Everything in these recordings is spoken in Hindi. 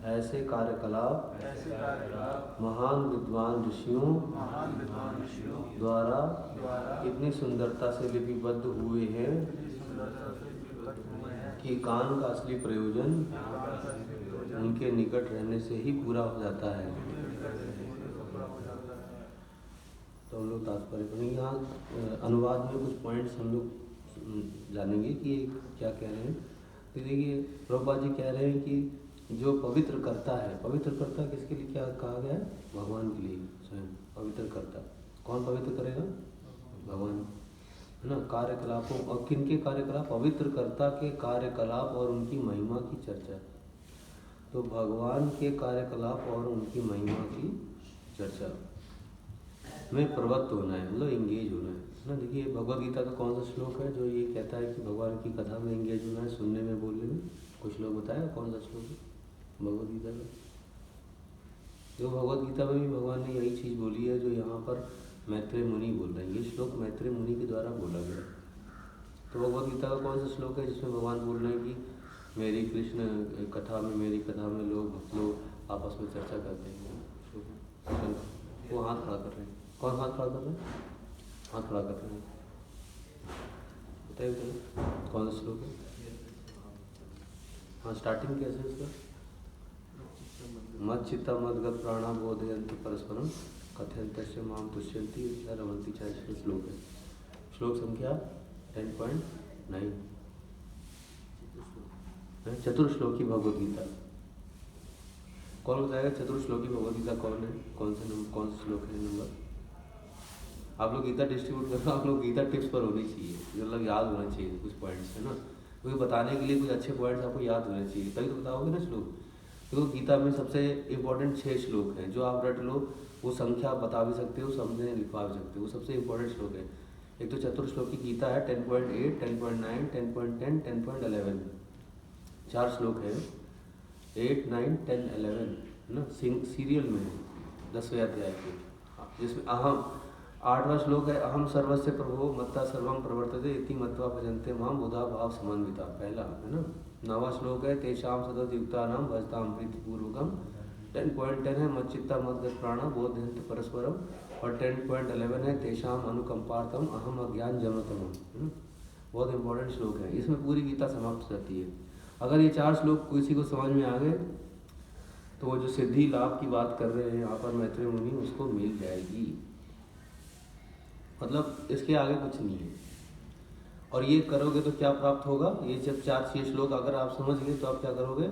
ऐसे कार्यकलाप महान विद्वान ऋषियों द्वारा इतनी सुंदरता से लिपिबद्ध हुए हैं कि कान का असली प्रयोजन उनके निकट रहने से ही पूरा हो जाता है। तो हम लोग तात्पर्य पढ़ेंगे। यहाँ अनुवाद में कुछ पॉइंट्स हम लोग जानेंगे कि क्या कह रहे हैं। तो देखिए प्रभुपाद जी कह रहे हैं कि जो पवित्र करता है, पवित्र करता किसके लिए क्या कहा गया है? भगवान के लिए स्वयं पवित्र करता। कौन पवित्र करेगा? भगवान, है ना। कार्यकलापों और किनके कार्यकलाप? पवित्र कर्ता के कार्यकलाप और उनकी महिमा की चर्चा। तो भगवान के कार्यकलाप और उनकी महिमा की चर्चा में प्रवृत्त होना है, मतलब एंगेज होना है ना। देखिए भगवद गीता का कौन सा श्लोक है जो ये कहता है कि भगवान की कथा में एंगेज होना है, सुनने में, बोलने में? कुछ लोग बताया कौन सा श्लोक है भगवद गीता का? जो भगवद गीता में भी भगवान ने यही चीज़ बोली है जो यहाँ पर मैत्रेय मुनि बोल रहे हैं। ये श्लोक मैत्रेय मुनि के द्वारा बोला गया। तो भगवद गीता का कौन सा श्लोक है जिसमें भगवान बोल रहे हैं कि मेरी कृष्ण कथा में, मेरी कथा में लोग आपस में चर्चा करते हैं? वो हाथ खड़ा कर रहे हैं। कौन हाथ खड़ा कर रहे हैं? हाथ खड़ा कर रहे हैं, बताइए बताइए कौन सा श्लोक है? हाँ, स्टार्टिंग कैसे है इसका? मत चित्ता मदगत प्राणा बोधयन्ति परस्परम कथयन्तश्च माम तुष्यन्ति रमन्ति च श्लोक है। श्लोक संख्या 10.9 चतुर्श्लोकी भगवद गीता। कौन बताएगा चतुर्श्लोकी भगवद गीता कौन है? कौन सा श्लोक है नंबर? आप लोग गीता डिस्ट्रीब्यूट कर रहे हो, आप लोग गीता टिप्स पर होनी चाहिए, मतलब याद होना चाहिए कुछ पॉइंट्स, है ना। क्योंकि बताने के लिए कुछ अच्छे पॉइंट्स आपको याद होने चाहिए, तभी तो बताओगे ना श्लोक। तो गीता में सबसे इम्पोर्टेंट 6 श्लोक हैं जो आप रट लो, वो संख्या बता भी सकते हो, समझने लिखवा भी सकते हो, वो सबसे इम्पोर्टेंट श्लोक है। एक तो चतुर्श्लोकी गीता है 10.8, 10.9, 10.10, 10.11, 4 श्लोक है, 8, 9, 10, 11, है ना। सीरियल में है 10वें अध्याय के, जिसमें अहम 8वां श्लोक है, अहम सर्वस्य प्रभो मत्ता सर्वम प्रवर्तते इति मत्वा भजन्ते माम बुधा भाव समन्विता, पहला, है ना। 9वां श्लोक है तेषाम सतत युक्तानां भजताम प्रीतिपूर्वकम। 10.10 है मच्चित्ता मद्गत प्राणा बोधयन्ति परस्परम, और 10.11 है तेषाम अनुकंपार्थम अहम अज्ञान जमतमम, है ना। बहुत इंपॉर्टेंट श्लोक है, इसमें पूरी गीता समाप्त रहती है। अगर ये 4 श्लोक किसी को समझ में आ गए तो वो जो सिद्धि लाभ की बात कर रहे हैं यहाँ पर मैत्रेय मुनि, उसको मिल जाएगी। मतलब इसके आगे कुछ नहीं है। और ये करोगे तो क्या प्राप्त होगा? ये जब 4-6 श्लोक अगर आप समझ गए तो आप क्या करोगे?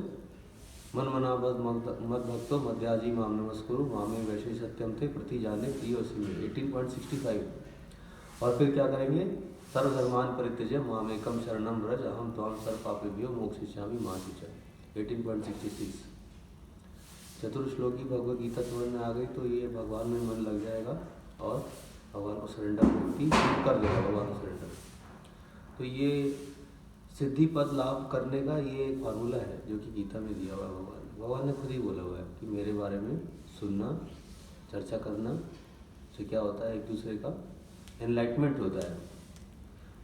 मन मना मद भक्तो मध्याजी माम नमस्कुरु मामे वैश्वी सत्यम थे प्रति जाने प्रियोसी में 18.65। और फिर क्या करेंगे? सर्वधर्मान परित्यज्य मामेकम शरणम व्रज अहम त्वाम सर्वपापेभ्यो मोक्षयिष्यामि मा शुचः 18.66। चतुर्श्लोकी भगवद गीता समझ में आ गई तो ये भगवान में मन लग जाएगा और भगवान को सरेंडर कर देगा, भगवान को सरेंडर। तो ये सिद्धि पद लाभ करने का ये एक फार्मूला है जो कि गीता में दिया हुआ है। भगवान ने खुद ही बोला हुआ है कि मेरे बारे में सुनना, चर्चा करना से क्या होता है? एक दूसरे का एनलाइटमेंट होता है।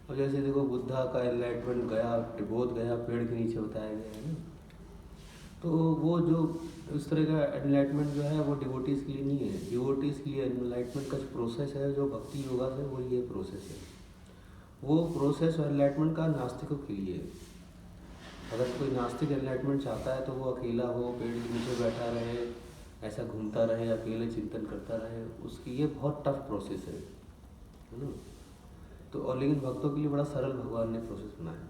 और जैसे देखो बुद्धा का एनलाइटमेंट गया, बोध गया पेड़ के नीचे बताया गया है ना। तो वो जो इस तरह का एनलाइटमेंट जो है वो डिवोटीज़ के लिए नहीं है। डिवोटीज़ के लिए एनलाइटमेंट का जो प्रोसेस है, जो भक्ति योगा से, वो ये प्रोसेस है। वो प्रोसेस एनलाइटमेंट का नास्तिकों के लिए है। अगर कोई नास्तिक एनलाइटमेंट चाहता है तो वो अकेला हो, पेड़ के नीचे बैठा रहे, ऐसा घूमता रहे, अकेले चिंतन करता रहे, उसकी ये बहुत टफ प्रोसेस है ना। तो और लेकिन भक्तों के लिए बड़ा सरल भगवान ने प्रोसेस बनाया।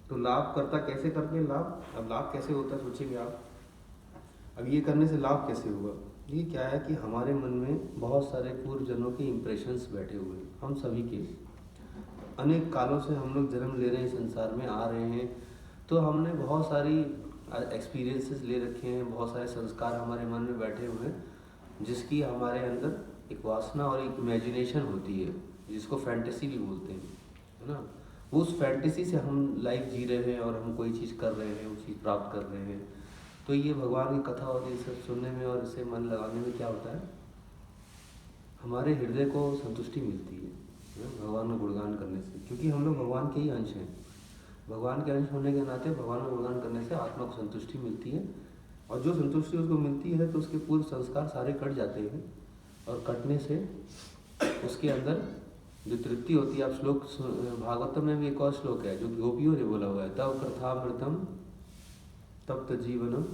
तो लाभ करता कैसे करते हैं लाभ? अब लाभ कैसे होता है सोचेंगे आप। अब ये करने से लाभ कैसे होगा? ये क्या है कि हमारे मन में बहुत सारे पूर्वजन्मों के इम्प्रेशंस बैठे हुए हैं, हम सभी के। अनेक कालों से हम लोग जन्म ले रहे हैं, संसार में आ रहे हैं, तो हमने बहुत सारी एक्सपीरियंसेस ले रखे हैं, बहुत सारे संस्कार हमारे मन में बैठे हुए हैं, जिसकी हमारे अंदर एक वासना और एक इमेजिनेशन होती है, जिसको फैंटेसी भी बोलते हैं, है ना। उस फैंटेसी से हम लाइफ जी रहे हैं और हम कोई चीज़ कर रहे हैं, वो चीज़ प्राप्त कर रहे हैं। तो ये भगवान की कथा और ये सब सुनने में और इसे मन लगाने में क्या होता है? हमारे हृदय को संतुष्टि मिलती है भगवान का गुणगान करने से, क्योंकि हम लोग भगवान के ही अंश हैं। भगवान के अंश होने के नाते भगवान का गुणगान करने से आत्मा को संतुष्टि मिलती है, और जो संतुष्टि उसको मिलती है तो उसके पूर्व संस्कार सारे कट जाते हैं, और कटने से उसके अंदर जो तृप्ति होती है। आप श्लोक भागवतम में भी एक और श्लोक है जो गोपियों ने बोला हुआ है, तव कृथामृतम तप्त जीवनम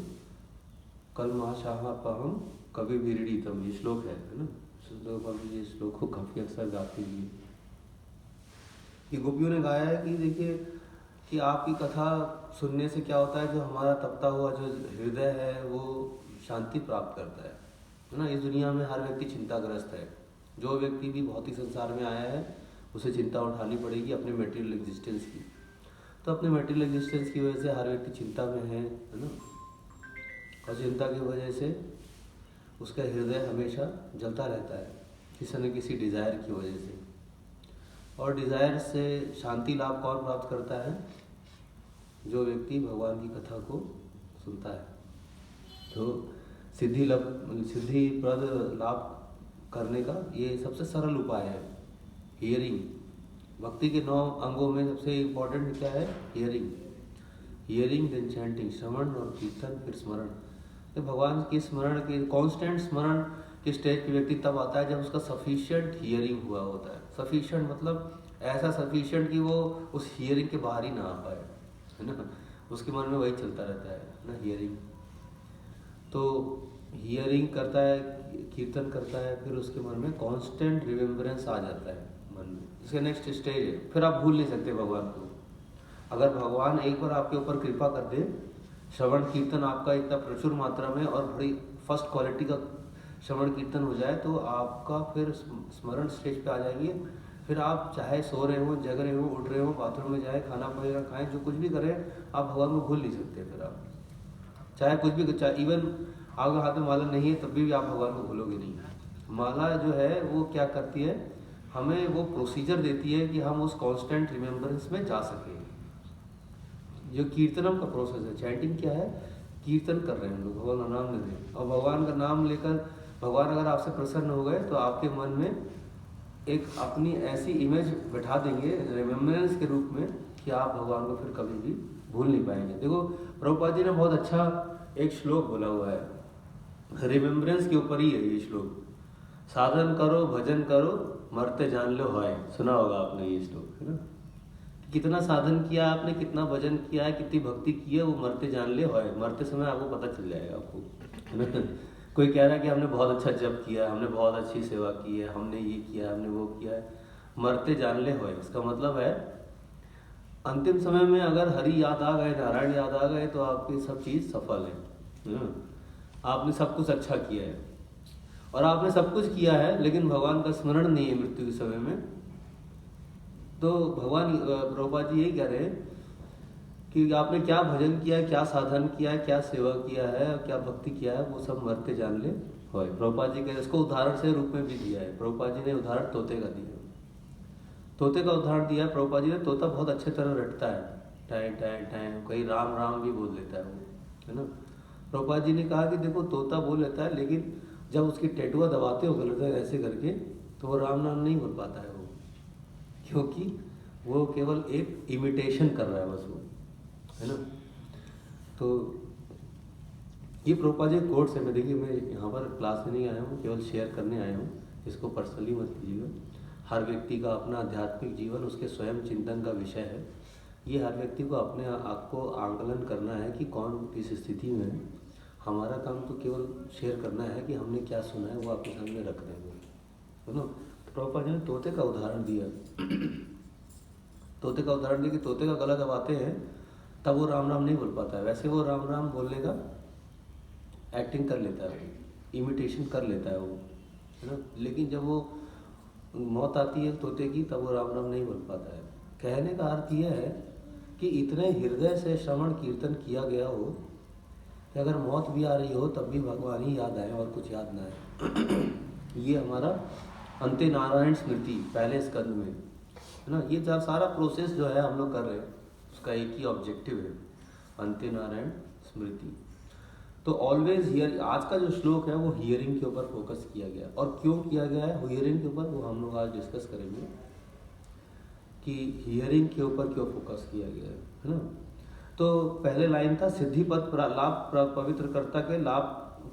कलमाशाहपहम कवि विरीडितम, ये श्लोक है ना। ये श्लोक को काफ़ी अक्सर गाते हैं। ये गोपियों ने गाया है कि देखिए कि आपकी कथा सुनने से क्या होता है, जो हमारा तपता हुआ जो हृदय है वो शांति प्राप्त करता है ना। इस दुनिया में हर व्यक्ति चिंताग्रस्त है। जो व्यक्ति भी भौतिक संसार में आया है उसे चिंता उठानी पड़ेगी अपने मटेरियल एग्जिस्टेंस की। तो अपने मटेरियल एग्जिस्टेंस की वजह से हर व्यक्ति चिंता में है ना। और चिंता की वजह से उसका हृदय हमेशा जलता रहता है किसी न किसी डिज़ायर की वजह से। और डिज़ायर से शांति लाभ कौन प्राप्त करता है? जो व्यक्ति भगवान की कथा को सुनता है। तो सिद्धि प्रद लाभ करने का ये सबसे सरल उपाय है, हियरिंग। भक्ति के 9 अंगों में सबसे इम्पोर्टेंट क्या है? हियरिंग देन चैंटिंग, श्रवण और कीर्तन, फिर स्मरण। तो भगवान के स्मरण के कांस्टेंट स्मरण के स्टेज पे व्यक्ति तब आता है जब उसका सफिशिएंट हियरिंग हुआ होता है। सफिशिएंट मतलब ऐसा सफिशिएंट कि वो उस हियरिंग के बाहर ही ना आ पाए, है ना। उसके मन में वही चलता रहता है ना, हियरिंग। तो हियरिंग करता है, कीर्तन करता है, फिर उसके मन में कांस्टेंट रिमेम्बरेंस आ जाता है मन में। इसके नेक्स्ट स्टेज है, फिर आप भूल नहीं सकते भगवान को। अगर भगवान एक बार आपके ऊपर कृपा कर दे, श्रवण कीर्तन आपका इतना प्रचुर मात्रा में और बड़ी फर्स्ट क्वालिटी का श्रवण कीर्तन हो जाए तो आपका फिर स्मरण स्टेज पे आ जाएंगे। फिर आप चाहे सो रहे हो, जग रहे हो, उठ रहे हो, बाथरूम में जाए, खाना वगैरह खाएं, जो कुछ भी करें, आप भगवान को भूल नहीं सकते। फिर आप चाहे कुछ भी, चाहे इवन आपके हाथ में माला नहीं है तब भी आप भगवान को भूलोगे नहीं। माला जो है वो क्या करती है, हमें वो प्रोसीजर देती है कि हम उस कांस्टेंट रिमेम्बरेंस में जा सकें। जो कीर्तनम का प्रोसेस है, चैंटिंग क्या है, कीर्तन कर रहे हैं हम लोग, भगवान का नाम ले रहे हैं। और भगवान का नाम लेकर भगवान अगर आपसे प्रसन्न हो गए तो आपके मन में एक अपनी ऐसी इमेज बैठा देंगे रिमेम्बरेंस के रूप में कि आप भगवान को फिर कभी भी भूल नहीं पाएंगे। देखो प्रभुपाद जी ने बहुत अच्छा एक श्लोक बोला हुआ है, रिमेम्बरेंस के ऊपर ही है ये श्लोक। साधन करो, भजन करो, मरते जान लो हाय। सुना होगा आपने ये श्लोक, है ना। कितना साधन किया आपने, कितना भजन किया है, कितनी भक्ति की है, वो मरते जान ले हाय। मरते समय आपको पता चल जाएगा आपको, है ना। कोई कह रहा है कि हमने बहुत अच्छा जप किया, हमने बहुत अच्छी सेवा की है, हमने ये किया, हमने वो किया है, मरते जान ले हाय। इसका मतलब है अंतिम समय में अगर हरि याद आ गए, नारायण याद आ गए तो आपकी सब चीज़ सफल है। आपने सब कुछ अच्छा किया है और आपने सब कुछ किया है, लेकिन भगवान का स्मरण नहीं है मृत्यु के समय में। तो भगवान प्रभुपाद जी यही कह रहे हैं कि आपने क्या भजन किया है, क्या साधन किया है, क्या सेवा किया है, क्या भक्ति किया है, वो सब मरते जान ले होय। प्रभुपाद जी कह रहे, इसको उदाहरण से रूप में भी दिया है। प्रभुपाद जी ने उदाहरण तोते का दिया, तोते का उदाहरण दिया है प्रभुपाद जी ने। तोता बहुत अच्छे तरह रटता है, टाइम टाइम टाइम, कहीं राम राम भी बोल लेता है वो, है ना। प्रभुपाद जी ने कहा कि देखो तोता बोल लेता है, लेकिन जब उसकी टेटुआ दबाते हो गलत है ऐसे करके तो वो राम नाम नहीं बोल पाता है वो, क्योंकि वो केवल एक इमिटेशन कर रहा है बस वो, है ना। तो ये प्रभुपाद जी कोर्स है। मैं देखिए मैं यहाँ पर क्लास में नहीं आया हूँ, केवल शेयर करने आया हूँ, इसको पर्सनली मत लीजिएगा। हर व्यक्ति का अपना आध्यात्मिक जीवन उसके स्वयं चिंतन का विषय है। ये हर व्यक्ति को अपने आप को आंकलन करना है कि कौन किस स्थिति में है। हमारा काम तो केवल शेयर करना है कि हमने क्या सुना है वो आपके सामने रख रहे हैं, है ना। प्रभुपाद जी ने तोते का उदाहरण दिया, तोते का उदाहरण दिया कि तोते का गला दबाते हैं तब वो राम राम नहीं बोल पाता है। वैसे वो राम राम बोलने का एक्टिंग कर लेता है, इमिटेशन कर लेता है वो, है ना। लेकिन जब वो मौत आती है तोते की तब वो राम राम नहीं बोल पाता है। कहने का अर्थ यह है कि इतने हृदय से श्रवण कीर्तन किया गया हो कि अगर मौत भी आ रही हो तब भी भगवान ही याद आए और कुछ याद ना आए। ये हमारा अंत्य नारायण स्मृति पहले स्कंद में, है ना। ये सारा प्रोसेस जो है हम लोग कर रहे हैं उसका एक ही ऑब्जेक्टिव है, अंत्य नारायण स्मृति। तो ऑलवेज हियर, आज का जो श्लोक है वो हियरिंग के ऊपर फोकस किया गया। और क्यों किया गया है हियरिंग के ऊपर, वो हम लोग आज डिस्कस करेंगे कि हियरिंग के ऊपर क्यों फोकस किया गया है ना। तो पहले लाइन था सिद्धि पद लाभ पवित्रकर्ता के लाभ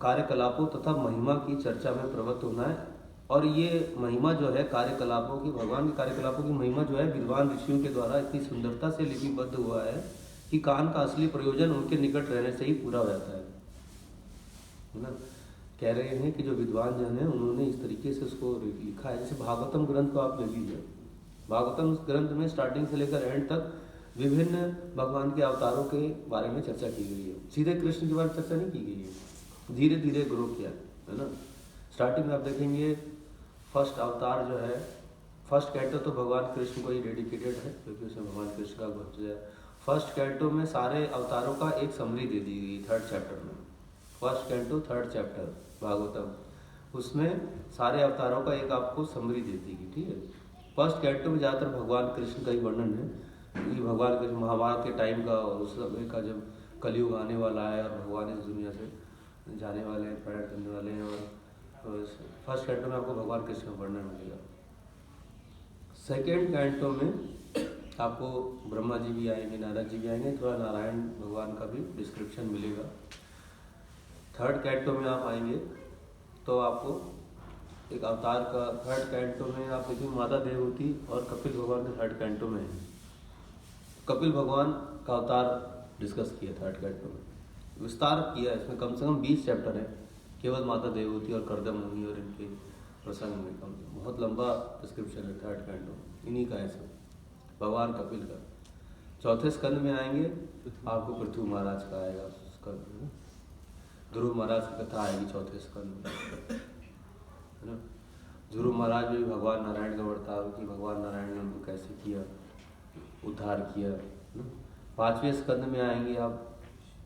कार्यकलापों तथा महिमा की चर्चा में प्रवृत्त होना है। और ये महिमा जो है कार्यकलापों की, भगवान के कार्यकलापों की महिमा जो है विद्वान ऋषियों के द्वारा इतनी सुंदरता से लिपिबद्ध हुआ है कि कान का असली प्रयोजन उनके निकट रहने से ही पूरा हो जाता है ना। कह रहे हैं कि जो विद्वान जन है उन्होंने इस तरीके से उसको लिखा है। जैसे भागवतम ग्रंथ को आप ले लीजिए, भागवतम ग्रंथ में स्टार्टिंग से लेकर एंड तक विभिन्न भगवान के अवतारों के बारे में चर्चा की गई है। सीधे कृष्ण के बारे में चर्चा नहीं की गई है, धीरे धीरे ग्रो किया है ना। स्टार्टिंग में आप देखेंगे फर्स्ट अवतार जो है, फर्स्ट कैंटो तो भगवान कृष्ण को ही डेडिकेटेड है क्योंकि उसमें भगवान कृष्ण का भक्त है। फर्स्ट कैंटो में सारे अवतारों का एक समरी दे दी गई, थर्ड चैप्टर में, first canto third chapter Bhagavatam, उसमें सारे अवतारों का एक आपको समरी दे दी गई। ठीक है, फर्स्ट कैंटो में ज़्यादातर भगवान कृष्ण का ही वर्णन है कि भगवान कृष्ण महाभारत के टाइम का और उस समय का जब कलयुग आने वाला है और भगवान इस दुनिया से जाने वाले हैं, प्रयाण करने वाले हैं। और फर्स्ट कैंटो में आपको भगवान कृष्ण का वर्णन मिलेगा। सेकेंड कैंटो में आपको ब्रह्मा जी भी आएंगे, नारद जी भी आएंगे, थोड़ा नारायण भगवान का भी डिस्क्रिप्शन मिलेगा। थर्ड कैंटो में आप आएंगे तो आपको एक अवतार का, थर्ड कैंटो में आप देखिए माता देवहूति और कपिल भगवान के थर्ड कैंटो में है। कपिल भगवान का अवतार डिस्कस किया थर्ड कैंटो में, विस्तार किया। इसमें कम से कम 20 चैप्टर है केवल माता देवहूति और कर्दम मुनि और इनके प्रसंग में। कम बहुत लंबा डिस्क्रिप्शन है थर्ड कैंटो, इन्हीं का है सब, भगवान कपिल का। चौथे स्कंद में आएंगे आपको पृथ्वी महाराज का आएगा स्कंद में, ध्रुव महाराज की कथा आएगी चौथे स्कंद में, है ना। ध्रुव महाराज में भी भगवान नारायण का वर्ताव कि भगवान नारायण ने उनको कैसे किया, उद्धार किया, है ना। पांचवें स्कंद में आएंगे आप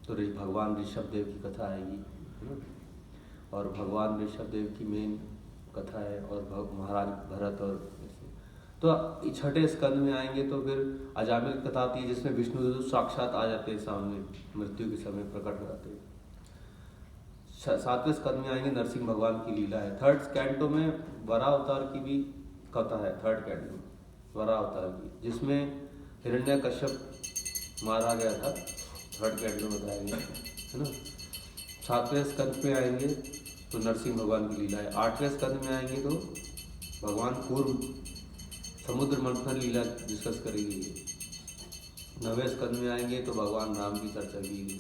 तो भगवान ऋषभ देव की कथा आएगी, है ना। और भगवान ऋषभ देव की मेन कथा है और महाराज भरत और ऐसे। तो छठे स्कंद में आएंगे तो फिर अजामिल की कथा आती है जिसमें विष्णु साक्षात आ जाते हैं सामने, मृत्यु के समय प्रकट हो जाते हैं। सातवें स्कंद में आएंगे नरसिंह भगवान की लीला है। थर्ड कैंटो में वराह अवतार की भी कथा है, थर्ड कैंटो में वराह अवतार की, जिसमें हिरण्यकश्यप मारा गया था, थर्ड कैंटो में बताएंगे, है ना। सातवें स्कंद में आएंगे तो नरसिंह भगवान की लीला है। आठवें स्कंद में आएंगे तो भगवान कूर्म समुद्र मंथन लीला डिस्कस करी गई है। नवें स्कंद में आएंगे तो भगवान राम की चर्चा की गई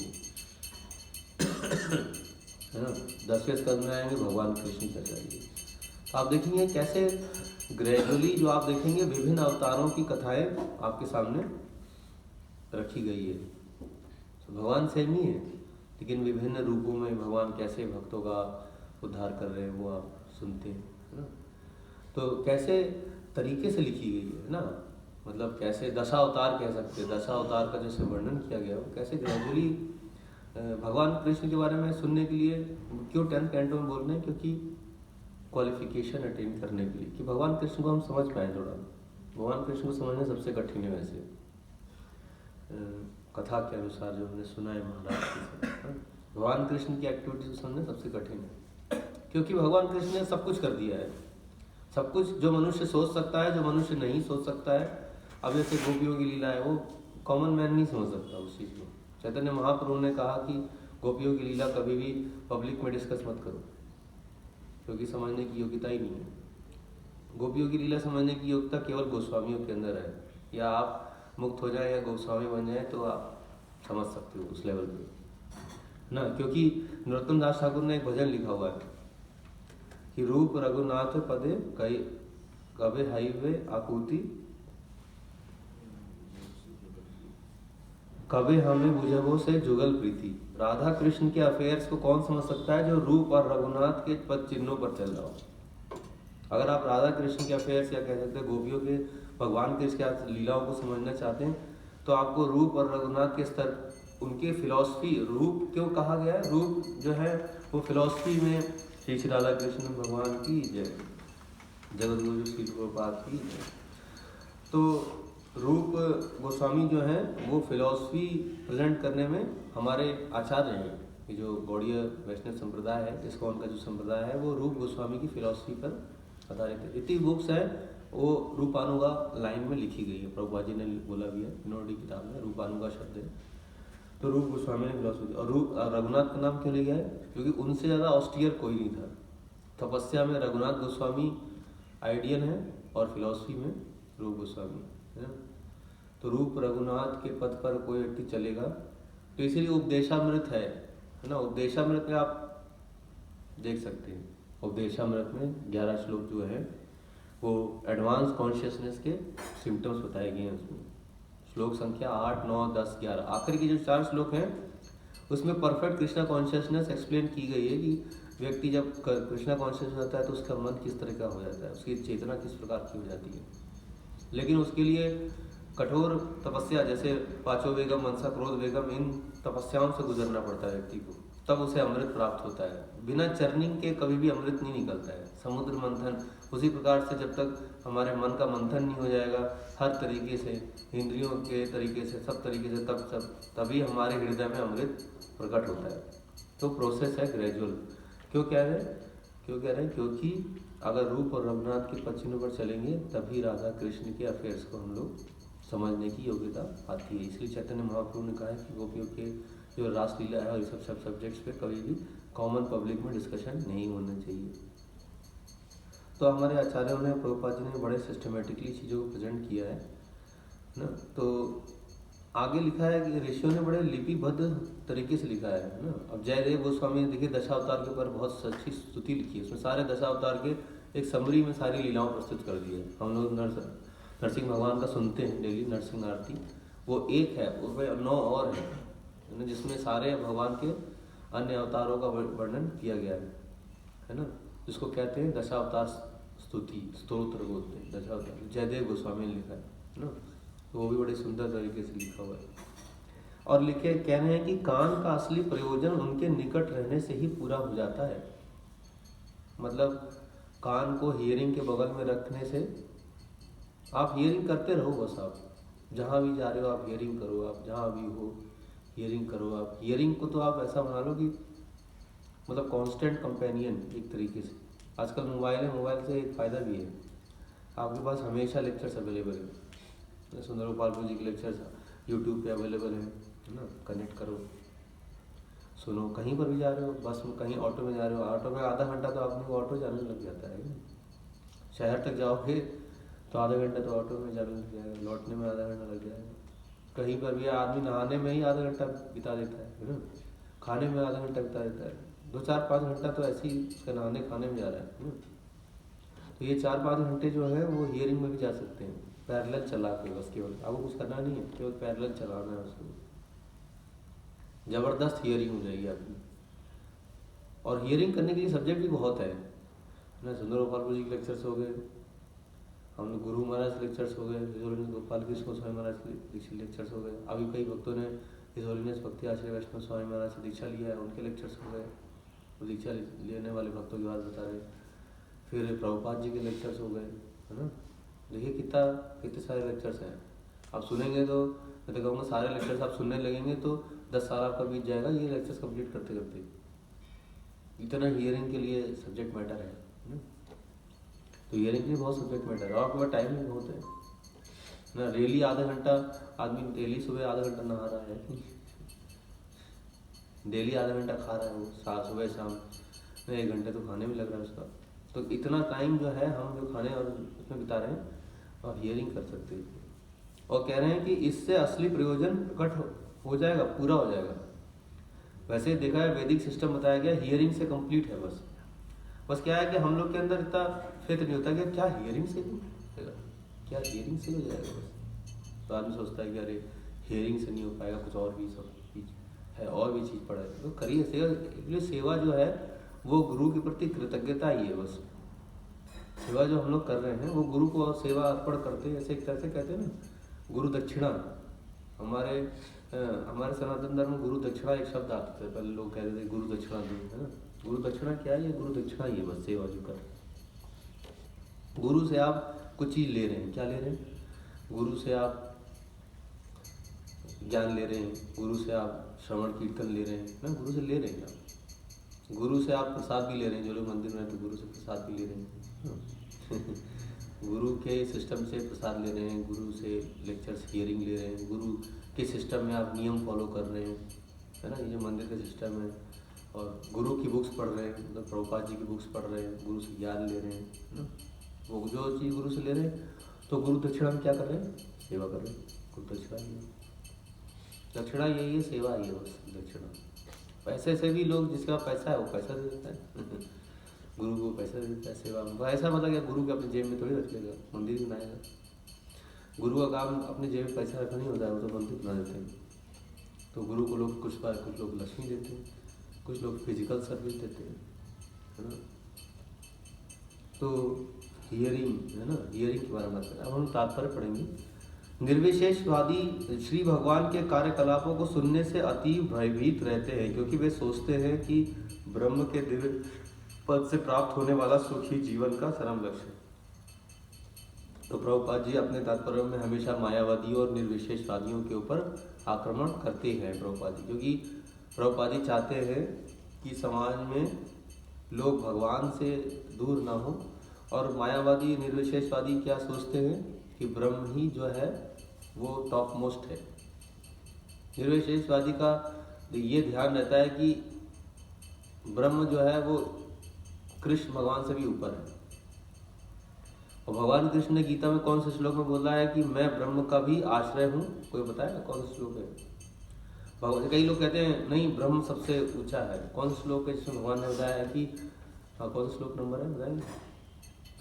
है ना। 10वें स्कंद में आएंगे भगवान कृष्ण की चर्चा की। तो आप देखेंगे कैसे ग्रेजुअली जो आप देखेंगे विभिन्न अवतारों की कथाएं आपके सामने रखी गई है। तो भगवान सेम ही है लेकिन विभिन्न रूपों में भगवान कैसे भक्तों का उद्धार कर रहे हैं वो आप सुनते हैं, है ना। तो कैसे तरीके से लिखी गई है ना, मतलब कैसे दशावतार कह सकते हैं, दशावतार का जैसे वर्णन किया गया वो कैसे ग्रेजुअली भगवान कृष्ण के बारे में सुनने के लिए क्यों 10th कैंटो में बोल रहे हैं, क्योंकि क्वालिफिकेशन अटेन करने के लिए कि भगवान कृष्ण को हम समझ पाए। थोड़ा भगवान कृष्ण को समझना सबसे कठिन है वैसे, कथा के अनुसार जो हमने सुना है महाराज से, भगवान कृष्ण की एक्टिविटीज को समझना सबसे कठिन है क्योंकि भगवान कृष्ण ने सब कुछ कर दिया है, सब कुछ जो मनुष्य सोच सकता है, जो मनुष्य नहीं सोच सकता है। अब जैसे गोपियों की लीला है वो कॉमन मैन नहीं समझ सकता उस चीज़ को। चैतन्य महाप्रभु ने कहा कि गोपियों की लीला कभी भी पब्लिक में डिस्कस मत करो क्योंकि समझने की योग्यता ही नहीं है। गोपियों की लीला समझने की योग्यता केवल गोस्वामियों के अंदर है, या आप मुक्त हो जाए या गोस्वामी बन जाए तो आप समझ सकते हो उस लेवल पे ना। क्योंकि नरोत्तम दास ठाकुर ने एक भजन लिखा हुआ है कि रूप रघुनाथ पदे कई कबे हाईवे आपूति कबे हमें बुझबो से जुगल प्रीति। राधा कृष्ण के अफेयर्स को कौन समझ सकता है जो रूप और रघुनाथ के पद चिन्हों पर चल रहा हो। अगर आप राधा कृष्ण के अफेयर्स या कह सकते हैं गोपियों के भगवान के क्या लीलाओं को समझना चाहते हैं तो आपको रूप और रघुनाथ के स्तर, उनके फिलॉसफी, रूप क्यों कहा गया है, रूप जो है वो फिलॉसफी में श्री श्री राधा कृष्ण भगवान की जय, जगत गुरु श्री प्रभुपाद की जय। तो रूप गोस्वामी जो है वो फिलॉसफी प्रेजेंट करने में हमारे आचार्य हैं। ये जो गौड़ीय वैष्णव संप्रदाय है, इसको उनका जो संप्रदाय है वो रूप गोस्वामी की फिलॉसफी पर आधारित है। इतनी बुक्स है वो रूपानुगा लाइन में लिखी गई है, प्रभुपाद जी ने बोला भी है, नोडी किताब में रूपानुगा शब्द है। तो रूप गोस्वामी ने फिलॉसफी, और रूप रघुनाथ का नाम क्यों लिया है? क्योंकि उनसे ज़्यादा ऑस्टियर कोई नहीं था। तपस्या में रघुनाथ गोस्वामी आइडियल है और फिलॉसफी में रूप गोस्वामी है ना। तो रूप रघुनाथ के पद पर कोई व्यक्ति चलेगा, तो इसीलिए उपदेशामृत है ना। उपदेशामृत में आप देख सकते हैं, उपदेशामृत में 11 श्लोक जो है वो एडवांस कॉन्शियसनेस के सिम्टम्स बताए गए हैं उसमें। श्लोक संख्या 8, 9, 10, 11, आखिर के जो 4 श्लोक हैं उसमें परफेक्ट कृष्णा कॉन्शियसनेस एक्सप्लेन की गई है कि व्यक्ति जब कृष्णा कॉन्शियस होता है तो उसका मन किस तरह का हो जाता है, उसकी चेतना किस प्रकार की हो जाती है। लेकिन उसके लिए कठोर तपस्या, जैसे पांचों वेगम, मनसा, क्रोध वेगम, इन तपस्याओं से गुजरना पड़ता है व्यक्ति को, तब उसे अमृत प्राप्त होता है। बिना चर्निंग के कभी भी अमृत नहीं निकलता है। समुद्र मंथन उसी प्रकार से, जब तक हमारे मन का मंथन नहीं हो जाएगा हर तरीके से, इंद्रियों के तरीके से, सब तरीके से, तभी हमारे हृदय में अमृत प्रकट होता है। तो प्रोसेस है ग्रेजुअल। क्यों कह रहे हैं? क्योंकि अगर रूप और रघुनाथ के पद चिन्हों पर चलेंगे तभी राधा कृष्ण के अफेयर्स को हम लोग समझने की योग्यता आती है। इसलिए चैतन्य महाप्रभु ने कहा है कि गोपियों के जो रासलीला है और ये सब सब्जेक्ट्स पे कभी भी कॉमन पब्लिक में डिस्कशन नहीं होना चाहिए। तो हमारे आचार्यों ने, प्रभुपाद जी ने बड़े सिस्टमेटिकली चीज़ों को प्रेजेंट किया है ना। तो आगे लिखा है कि ऋषियों ने बड़े लिपिबद्ध तरीके से लिखा है ना। अब जयदेव गोस्वामी ने देखिए दशावतार के ऊपर बहुत सच्ची स्तुति लिखी है, उसमें सारे दशावतार के एक समरी में सारी लीलाओं प्रस्तुत कर दी है। हम लोग नरसिंह भगवान का सुनते हैं डेली, नरसिंह आरती, वो एक है, उसमें 9 और है जिसमें सारे भगवान के अन्य अवतारों का वर्णन किया गया है ना। जिसको कहते हैं दशावतार स्तुति, स्तोत्र बोलते हैं दशावतार। जयदेव गोस्वामी ने लिखा है ना, तो वो भी बड़े सुंदर तरीके से लिखा हुआ है। और लिखे कह रहे हैं कि कान का असली प्रयोजन उनके निकट रहने से ही पूरा हो जाता है। मतलब कान को हियरिंग के बगल में रखने से आप हियरिंग करते रहो, बस आप जहाँ भी जा रहे हो आप हियरिंग करो, आप जहाँ भी हो हियरिंग करो। आप हियरिंग को तो आप ऐसा बना लो कि मतलब कांस्टेंट कंपेनियन एक तरीके से। आजकल मोबाइल है, मोबाइल से एक फ़ायदा भी है, आपके पास हमेशा लेक्चर्स अवेलेबल है। सुंदर गोपाल जी के लेक्चर्स यूट्यूब पे अवेलेबल है ना। कनेक्ट करो, सुनो, कहीं पर भी जा रहे हो, बस में, कहीं ऑटो में जा रहे हो, ऑटो में आधा घंटा तो आपने को ऑटो जाने लग जाता है। शहर तक जाओगे तो आधा घंटा तो ऑटो में जाने लग जाएगा, लौटने में आधा घंटा लग जाएगा। कहीं पर भी आदमी नहाने में ही आधा घंटा बिता देता है ना, खाने में आधा घंटा बिता देता है, 2-4-5 घंटा तो ऐसे ही नहाने खाने में जा रहा है ना। तो ये 4-5 घंटे जो है वो हियरिंग में भी जा सकते हैं, पैरेलल चला के, बस केवल आपको कुछ करना नहीं है, केवल पैरेलल चलाना है उसको। ज़बरदस्त हियरिंग हो जाएगी आपकी। और हियरिंग करने के लिए सब्जेक्ट भी बहुत है ना। सुंदर गोपाल जी के लेक्चर्स हो गए, हम लोग गुरु महाराज लेक्चर्स हो गए, गोपाल कृष्ण गोस्वामी महाराज के लेक्चर्स हो गए। अभी कई भक्तों ने इस होलिनेस भक्ति आचार्य वैष्णव स्वामी महाराज से दीक्षा लिया है, उनके लेक्चर्स हो गए, वो दीक्षा लेने वाले भक्तों की बात बता रहे। फिर प्रभुपाद जी के लेक्चर्स हो गए है ना। देखिए कितने सारे लेक्चर्स हैं। आप सुनेंगे तो मैं तो कहूँगा सारे लेक्चर्स आप सुनने लगेंगे तो 10 साल आपका बीत जाएगा ये लेक्चर्स कंप्लीट करते करते। इतना हियरिंग के लिए सब्जेक्ट मैटर है ना। तो हियरिंग के लिए बहुत सब्जेक्ट मैटर है, और आपके पास टाइम भी बहुत है ना। डेली आधा घंटा आदमी, डेली सुबह आधा घंटा नहा रहा है, डेली आधा घंटा खा रहा है, वो सुबह शाम 1 घंटे तो खाने में लग रहा है उसका। तो इतना टाइम जो है हम जो खाने और उसमें बिता रहे हैं, और हियरिंग कर सकते हैं। और कह रहे हैं कि इससे असली प्रयोजन प्रकट हो जाएगा, पूरा हो जाएगा। वैसे देखा है वैदिक सिस्टम बताया गया हियरिंग से कंप्लीट है। बस क्या है कि हम लोग के अंदर इतना फेथ नहीं होता कि क्या हियरिंग से हो जाएगा, क्या हियरिंग से हो जाएगा। बस तो आदमी सोचता है कि अरे हियरिंग से नहीं हो पाएगा, कुछ और भी सब चीज़ है, और भी चीज़ पड़ा है। तो करिए सेवा। इसलिए सेवा जो है वो गुरु के प्रति कृतज्ञता ही है। बस सेवा जो हम लोग कर रहे हैं वो गुरु को सेवा अर्पण करते हैं। ऐसे एक तरह से कहते हैं ना, गुरु दक्षिणा। हमारे सनातन धर्म में गुरु दक्षिणा एक शब्द आता था, पहले लोग कहते थे गुरु दक्षिणा दो, है ना। गुरु दक्षिणा क्या है? ये गुरु दक्षिणा ही है बस सेवा जो कर। गुरु से आप कुछ चीज़ ले रहे हैं, क्या ले रहे हैं? गुरु से आप ज्ञान ले रहे हैं, गुरु से आप श्रवण कीर्तन ले रहे हैं ना, गुरु से ले रहे हैं आप। गुरु से आप प्रसाद भी ले रहे हैं, जो लोग मंदिर में तो गुरु से प्रसाद भी ले रहे हैं गुरु के सिस्टम से प्रसाद ले रहे हैं, गुरु से लेक्चर्स हियरिंग ले रहे हैं, गुरु के सिस्टम में आप नियम फॉलो कर रहे हैं है ना, ये जो मंदिर का सिस्टम है, और गुरु की बुक्स पढ़ रहे हैं, मतलब प्रभुपाद जी की बुक्स पढ़ रहे हैं, गुरु से ज्ञान ले रहे हैं, है ना। वो जो चीज़ गुरु से ले रहे हैं, तो गुरु दक्षिणा में क्या कर रहे हैं? सेवा कर रहे हैं। गुरु दक्षिणा ही है, दक्षिणा यही है, सेवा ही है बस दक्षिणा। पैसे से भी लोग, जिसका पैसा है वो पैसा दे देता है गुरु को पैसा दे देता है सेवा में। ऐसा मतलब क्या गुरु के अपने जेब में थोड़ी रख लेगा, मंदिर ही बनाएगा। गुरु का काम अपने जेब में पैसा रखना नहीं होता है, वो तो मंदिर बना देते हैं। तो गुरु को लोग कुछ लोग लक्ष्मी देते हैं, कुछ लोग फिजिकल सर्विस देते हैं, है ना। तो हियरिंग, है ना, हियरिंग के बारे में बात करें। अब हम तात्पर्य पढ़ेंगे। निर्विशेषवादी श्री भगवान के कार्यकलापों को सुनने से अति भयभीत रहते हैं, क्योंकि वे सोचते हैं कि ब्रह्म के दिव्य पद से प्राप्त होने वाला सुख ही जीवन का चरम लक्ष्य है। तो प्रभुपाद जी अपने तात्पर्य में हमेशा मायावादियों और निर्विशेषवादियों के ऊपर आक्रमण करते हैं प्रभुपाद जी, क्योंकि प्रभुपाद जी चाहते हैं कि समाज में लोग भगवान से दूर ना हो। और मायावादी निर्विशेषवादी क्या सोचते हैं कि ब्रह्म ही जो है वो टॉप मोस्ट है। निर्विशेषवादी का ये ध्यान रहता है कि ब्रह्म जो है वो कृष्ण भगवान से भी ऊपर है। और भगवान कृष्ण ने गीता में कौन से श्लोक में बोला है कि मैं ब्रह्म का भी आश्रय हूँ? कोई बताएगा कौन सा श्लोक है? भगवान, कई लोग कहते हैं नहीं ब्रह्म सबसे ऊंचा है। कौन सा श्लोक है जिसमें भगवान ने बताया है कि, कौन सा श्लोक नंबर है बताएंगे?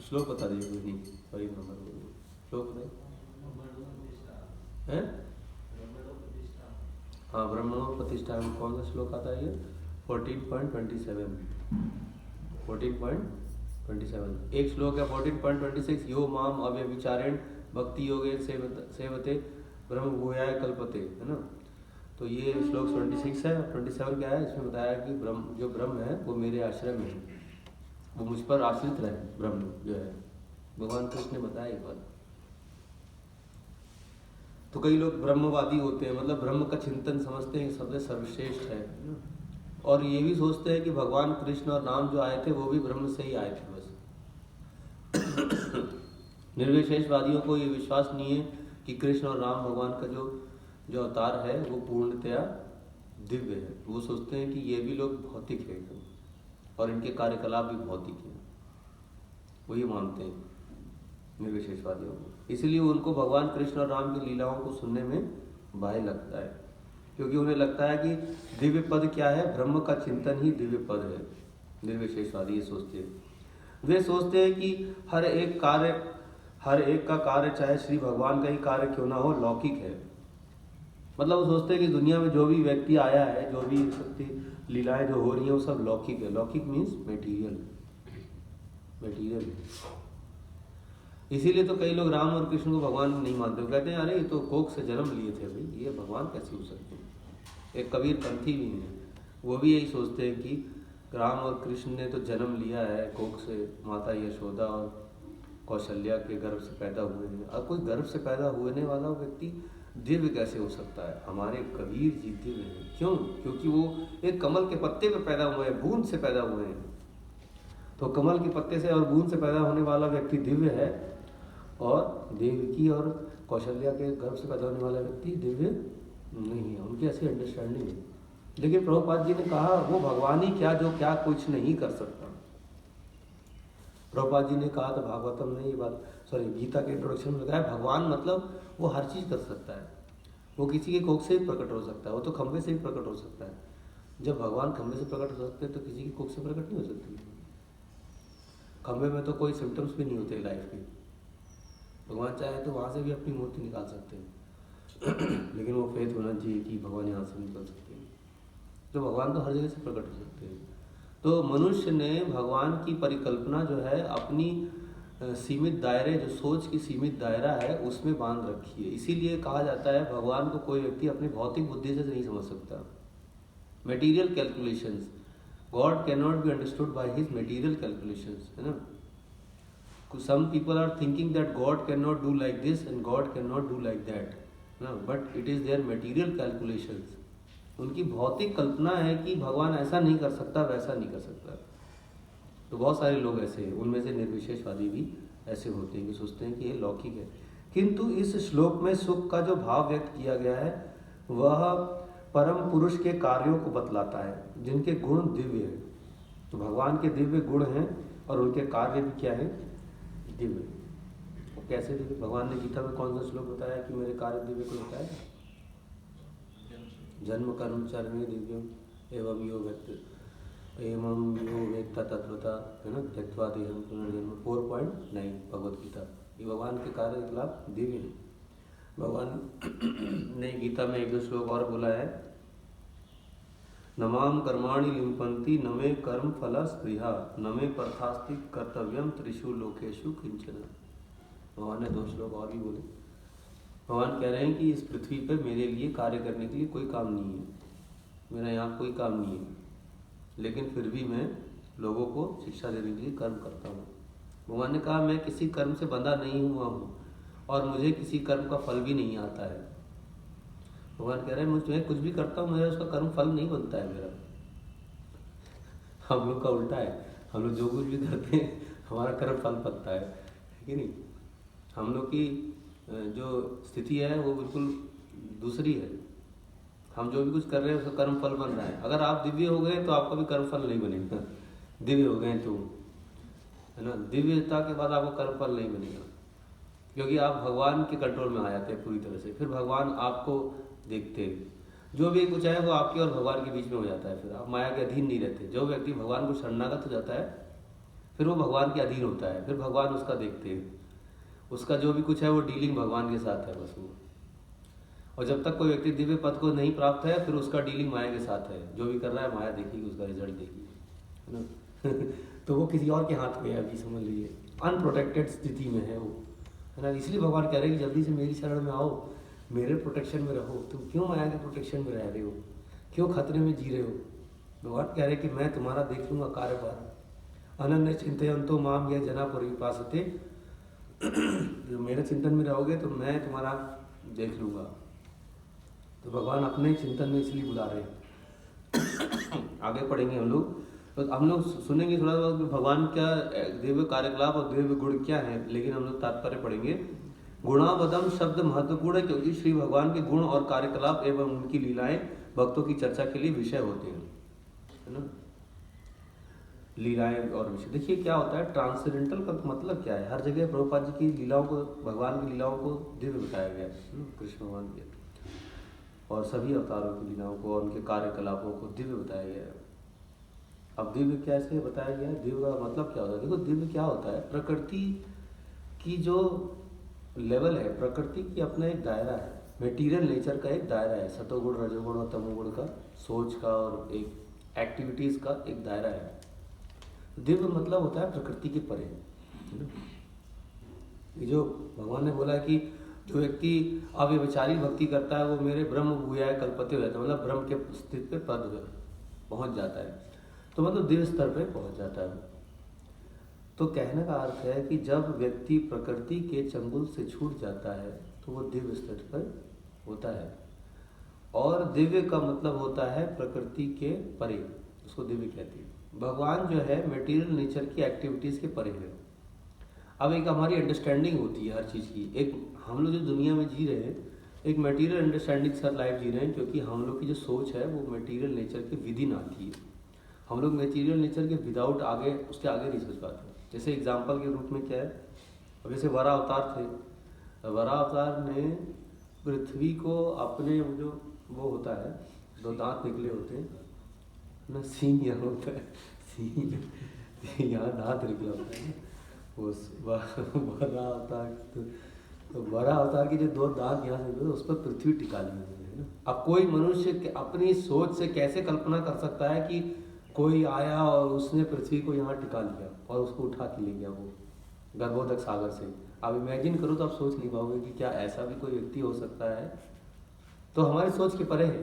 श्लोक बता दीजिए, कोई नहीं, वही नंबर श्लोक बताइए। हाँ, ब्रह्मणो प्रतिष्ठा में कौन सा श्लोक आता है? ये 14.27। 14.27 एक श्लोक है। 14.26 यो माम अव्यभिचारेण भक्ति योगे सेवते ब्रह्म भूयाय कल्पते, है ना। तो ये श्लोक 26 है। 27 क्या है? इसमें बताया कि ब्रह्म जो ब्रह्म है वो मेरे आश्रय में है, वो मुझ पर आश्रित रहे। ब्रह्म जो है भगवान कृष्ण ने बताया एक बार। तो कई लोग ब्रह्मवादी होते हैं, मतलब ब्रह्म का चिंतन समझते हैं कि सबसे सर्वश्रेष्ठ है, और ये भी सोचते हैं कि भगवान कृष्ण और राम जो आए थे वो भी ब्रह्म से ही आए थे बस। निर्विशेषवादियों को ये विश्वास नहीं है कि कृष्ण और राम भगवान का जो अवतार है वो पूर्णतया दिव्य है। वो सोचते हैं कि ये भी लोग भौतिक है और इनके कार्यकलाप भी भौतिक हैं, वही मानते हैं निर्विशेषवादियों को। इसलिए उनको भगवान कृष्ण और राम की लीलाओं को सुनने में भय लगता है, क्योंकि उन्हें लगता है कि दिव्य पद क्या है? ब्रह्म का चिंतन ही दिव्य पद है। निर्विशेषवादी ये सोचते हैं। वे सोचते हैं कि हर एक का कार्य चाहे श्री भगवान का ही कार्य क्यों ना हो, लौकिक है। मतलब वो सोचते हैं कि दुनिया में जो भी व्यक्ति आया है, जो भी शक्ति लीलाएं जो हो रही हैं वो सब लौकिक है। लौकिक मीन्स मेटीरियल। इसीलिए तो कई लोग राम और कृष्ण को भगवान नहीं मानते। वो कहते हैं अरे ये तो कोख से जन्म लिए थे भाई, ये भगवान कैसे हो सकते हैं। एक कबीर पंथी भी है, वो भी यही सोचते हैं कि राम और कृष्ण ने तो जन्म लिया है कोख से, माता यशोदा और कौशल्या के गर्भ से पैदा हुए हैं। अब कोई गर्भ से पैदा होने वाला व्यक्ति दिव्य कैसे हो सकता है? हमारे कबीर जी दिव्य हैं। क्यों? क्योंकि वो एक कमल के पत्ते पे पैदा हुए हैं, बूंद से पैदा हुए हैं। तो कमल के पत्ते से और बूंद से पैदा होने वाला व्यक्ति दिव्य है, और देवकी और कौशल्या के गर्भ से पैदा होने वाला व्यक्ति दिव्य नहीं है। उनकी ऐसी अंडरस्टैंडिंग है। लेकिन प्रभुपाद जी ने कहा वो भगवान ही क्या जो क्या कुछ नहीं कर सकता। प्रभुपाद जी ने कहा था भागवतम में ये बात, गीता के इंट्रोडक्शन में लगाया, भगवान मतलब वो हर चीज़ कर सकता है। वो किसी के कोख से भी प्रकट हो सकता है, वो तो खंभे से भी प्रकट हो सकता है। जब भगवान खंभे से प्रकट हो सकते हैं तो किसी की कोख से प्रकट नहीं हो सकती। खंभे में तो कोई सिम्टम्स भी नहीं होते लाइफ के। भगवान चाहे तो वहाँ से भी अपनी मूर्ति निकाल सकते हैं लेकिन वो फेथ होना चाहिए कि भगवान यहाँ से निकल सकते हैं। तो भगवान तो हर जगह से प्रकट हो सकते हैं। तो मनुष्य ने भगवान की परिकल्पना जो है अपनी सीमित दायरे, जो सोच की सीमित दायरा है उसमें बांध रखी है। इसीलिए कहा जाता है भगवान को कोई व्यक्ति अपनी भौतिक बुद्धि से नहीं समझ सकता। Material calculations, God can not be understood by his material calculations, है ना। Some people are thinking that God cannot do like this and God cannot do like that, no, but it is their material calculations. उनकी भौतिक कल्पना है कि भगवान ऐसा नहीं कर सकता, वैसा नहीं कर सकता। तो बहुत सारे लोग ऐसे हैं, उनमें से निर्विशेषवादी भी ऐसे होते हैं कि सोचते हैं कि ये लौकिक है। किंतु इस श्लोक में सुख का जो भाव व्यक्त किया गया है वह परम पुरुष के कार्यों को बतलाता है जिनके गुण दिव्य हैं। तो भगवान के दिव्य गुण हैं और उनके कार्य भी क्या है, दिव्य। और कैसे दिव्य? भगवान ने गीता में कौन सा श्लोक बताया कि मेरे कार्य दिव्य को बताया? जन्म कर्म चरणे दिव्यम एवं यो वेत्ता तत्वता, है ना, त्यक्त्वा देहं पुनर्जन्म 4.9 भगवत गीता। ये भगवान के कार्य के लाभ दिव्य हैं। भगवान ने गीता में एक दो श्लोक और बोला है, नमाम कर्माणि लिम्पन्ति न मे कर्म फला स्पृहा न मे पर्थास्ति कर्तव्यम त्रिषु लोकेषु किंचन। भगवान ने दो श्लोक और भी बोले। भगवान कह रहे हैं कि इस पृथ्वी पर मेरे लिए कार्य करने के लिए कोई काम नहीं है, मेरा यहाँ कोई काम नहीं है, लेकिन फिर भी मैं लोगों को शिक्षा देने के लिए कर्म करता हूँ। भगवान ने कहा मैं किसी कर्म से बंधा नहीं हुआ हूँ और मुझे किसी कर्म का फल भी नहीं आता है। भगवान कह रहे हैं मैं कुछ भी करता हूँ, मेरा उसका कर्म फल नहीं बनता है मेरा। हम लोग का उल्टा है, हम लोग जो कुछ भी करते हैं हमारा कर्म फल बनता है कि नहीं? हम लोग की जो स्थिति है वो बिल्कुल दूसरी है। हम जो भी कुछ कर रहे हैं उसका कर्म फल बन रहा है। अगर आप दिव्य हो गए तो आपका भी कर्म फल नहीं बनेगा। दिव्य हो गए तो, है ना, दिव्यता के बाद आपको कर्म फल नहीं बनेगा, क्योंकि आप भगवान के कंट्रोल में आ जाते हैं पूरी तरह से। फिर भगवान आपको देखते हैं, जो भी कुछ है वो आपके और भगवान के बीच में हो जाता है। फिर आप माया के अधीन नहीं रहते। जो व्यक्ति भगवान को शरणागत हो जाता है फिर वो भगवान के अधीन होता है। फिर भगवान उसका देखते हैं, उसका जो भी कुछ है वो डीलिंग भगवान के साथ है बस वो। और जब तक कोई व्यक्ति दिव्य पद को नहीं प्राप्त है फिर उसका डीलिंग माया के साथ है। जो भी कर रहा है माया देखेगी, उसका रिजल्ट देगी, है ना। तो वो किसी और के हाथ में है अभी, समझ लीजिए अनप्रोटेक्टेड स्थिति में है वो, है ना। इसलिए भगवान कह रहे हैं कि जल्दी से मेरी शरण में आओ, मेरे प्रोटेक्शन में रहो। तुम क्यों माया के प्रोटेक्शन में रह रहे हो, क्यों खतरे में जी रहे हो? भगवान कह रहे हैं कि मैं तुम्हारा देख लूँगा कार्यभार। अनन्य चिंतयन्तो माम ये जना परिपासते, जो मेरे चिंतन में रहोगे तो मैं तुम्हारा देख लूँगा। तो भगवान अपने चिंतन में इसलिए बुला रहे हैं। आगे पढ़ेंगे हम लोग, तो हम लोग सुनेंगे थोड़ा बहुत भगवान क्या दिव्य कार्यकलाप और दिव्य गुण क्या है, लेकिन हम लोग तात्पर्य पढ़ेंगे। गुणावदम शब्द महत्वपूर्ण है क्योंकि श्री भगवान के गुण और कार्यकलाप एवं उनकी लीलाएं भक्तों की चर्चा के लिए विषय होते हैं, है ना। लीलाएं और विषय, देखिए क्या होता है, ट्रांसेंडेंटल का मतलब क्या है। हर जगह प्रभुपाद जी की लीलाओं को, भगवान की लीलाओं को दिव्य बताया गया है, कृष्ण भगवान के, और सभी अवतारों की लीलाओं को और उनके कार्यकलापों को दिव्य बताया गया है। अब दिव्य कैसे बताया गया है, दिव्य का मतलब क्या होता है? देखो दिव्य क्या होता है, प्रकृति की जो लेवल है, प्रकृति की अपना एक दायरा है, मेटीरियल नेचर का एक दायरा है, सतोगुण रजोगुण और तमोगुण का, सोच का और एक एक्टिविटीज का एक दायरा है। दिव्य मतलब होता है प्रकृति के परे। जो भगवान ने बोला कि जो व्यक्ति अव्यभिचारी भक्ति करता है वो मेरे ब्रह्म भूयाय कल्पते हो जाता है, मतलब ब्रह्म के स्थिति पे पद पहुंच जाता है, तो मतलब दिव्य स्तर पे पहुंच जाता है। तो कहने का अर्थ है कि जब व्यक्ति प्रकृति के चंगुल से छूट जाता है तो वो दिव्य स्तर पर होता है। और दिव्य का मतलब होता है प्रकृति के परे, उसको दिव्य कहते हैं। भगवान जो है मटेरियल नेचर की एक्टिविटीज के परे है। अब एक हमारी अंडरस्टैंडिंग होती है हर चीज़ की, एक हम लोग जो दुनिया में जी रहे हैं एक मटेरियल अंडरस्टैंडिंग के साथ लाइफ जी रहे हैं, क्योंकि हम लोग की जो सोच है वो मटेरियल नेचर के विदिन आती है। हम लोग मटेरियल नेचर के विदाउट आगे उसके आगे नहीं सोच पाते। जैसे एग्जाम्पल के रूप में क्या है, अब जैसे वरा अवतार थे, वरा अवतार ने पृथ्वी को अपने जो वो होता है, दो दांत निकले होते हैं ना, सींग यहाँ होता है, सींग यहाँ दांत निकला होता है, उस वरा अवतार तो वरा अवतार के जो दो दांत यहाँ से उस पर पृथ्वी टिका ली है ना। अब कोई मनुष्य अपनी सोच से कैसे कल्पना कर सकता है कि कोई आया और उसने पृथ्वी को यहाँ टिका लिया और उसको उठा के ले गया वो गर्भोदक सागर से। आप इमेजिन करो तो आप सोच नहीं पाओगे कि क्या ऐसा भी कोई व्यक्ति हो सकता है। तो हमारी सोच के परे है।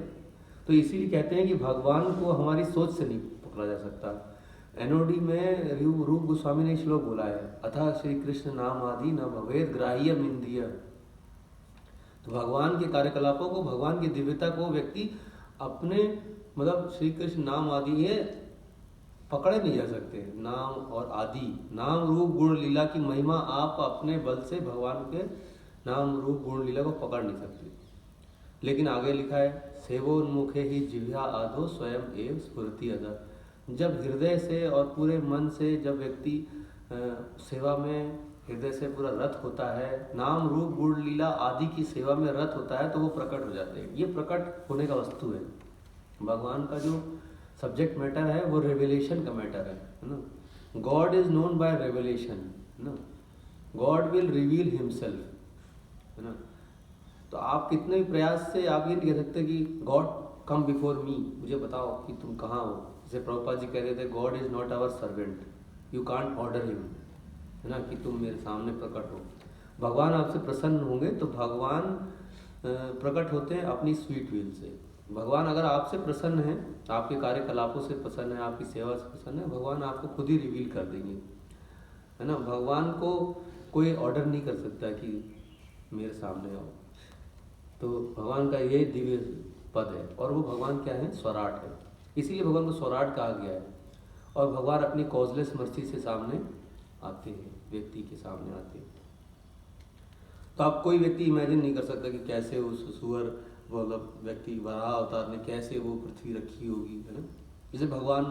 तो इसीलिए कहते हैं कि भगवान को हमारी सोच से नहीं पकड़ा जा सकता। एनओडी में रूप गोस्वामी ने श्लोक बोला है, अतः श्री कृष्ण नाम आदि न भवेद ग्राह्य इंद्रिय। तो भगवान के कार्यकलापों को, भगवान की दिव्यता को व्यक्ति अपने मतलब श्री कृष्ण नाम आदि ये पकड़े नहीं जा सकते। नाम और आदि, नाम रूप गुण लीला की महिमा आप अपने बल से भगवान के नाम रूप गुण लीला को पकड़ नहीं सकते। लेकिन आगे लिखा है सेवोन्मुखे ही जिह्वा आदो स्वयं एव स्फुरति अदा। जब हृदय से और पूरे मन से जब व्यक्ति सेवा में हृदय से पूरा रत होता है, नाम रूप गुण लीला आदि की सेवा में रत होता है, तो वो प्रकट हो जाते हैं। ये प्रकट होने का वस्तु है। भगवान का जो सब्जेक्ट मैटर है वो रेवलेशन का मैटर है ना। God is known by revelation, है ना। गॉड विल रिवील हिमसेल्फ, है ना। तो आप कितने भी प्रयास से आप ये नहीं कह सकते कि गॉड कम बिफोर मी, मुझे बताओ कि तुम कहाँ हो। जैसे प्रभुपाद जी कह रहे थे, God is not our servant, you can't order him, है ना, कि तुम मेरे सामने प्रकट हो। भगवान आपसे प्रसन्न होंगे तो भगवान प्रकट होते हैं अपनी स्वीट विल से। भगवान अगर आपसे प्रसन्न है, आपके कार्यकलापों से प्रसन्न है, आपकी सेवा से प्रसन्न है, भगवान आपको खुद ही रिवील कर देंगे, है ना। भगवान को कोई ऑर्डर नहीं कर सकता कि मेरे सामने आओ। तो भगवान का ये दिव्य पद है, और वो भगवान क्या है, स्वराट है। इसीलिए भगवान को स्वराट कहा गया है। और भगवान अपनी कॉजलेस मर्सी से सामने आते हैं, व्यक्ति के सामने आते हैं। तो आप कोई व्यक्ति इमेजिन नहीं कर सकता कि कैसे उस सुअर मतलब व्यक्ति वराह अवतार ने कैसे वो पृथ्वी रखी होगी, है ना। जैसे भगवान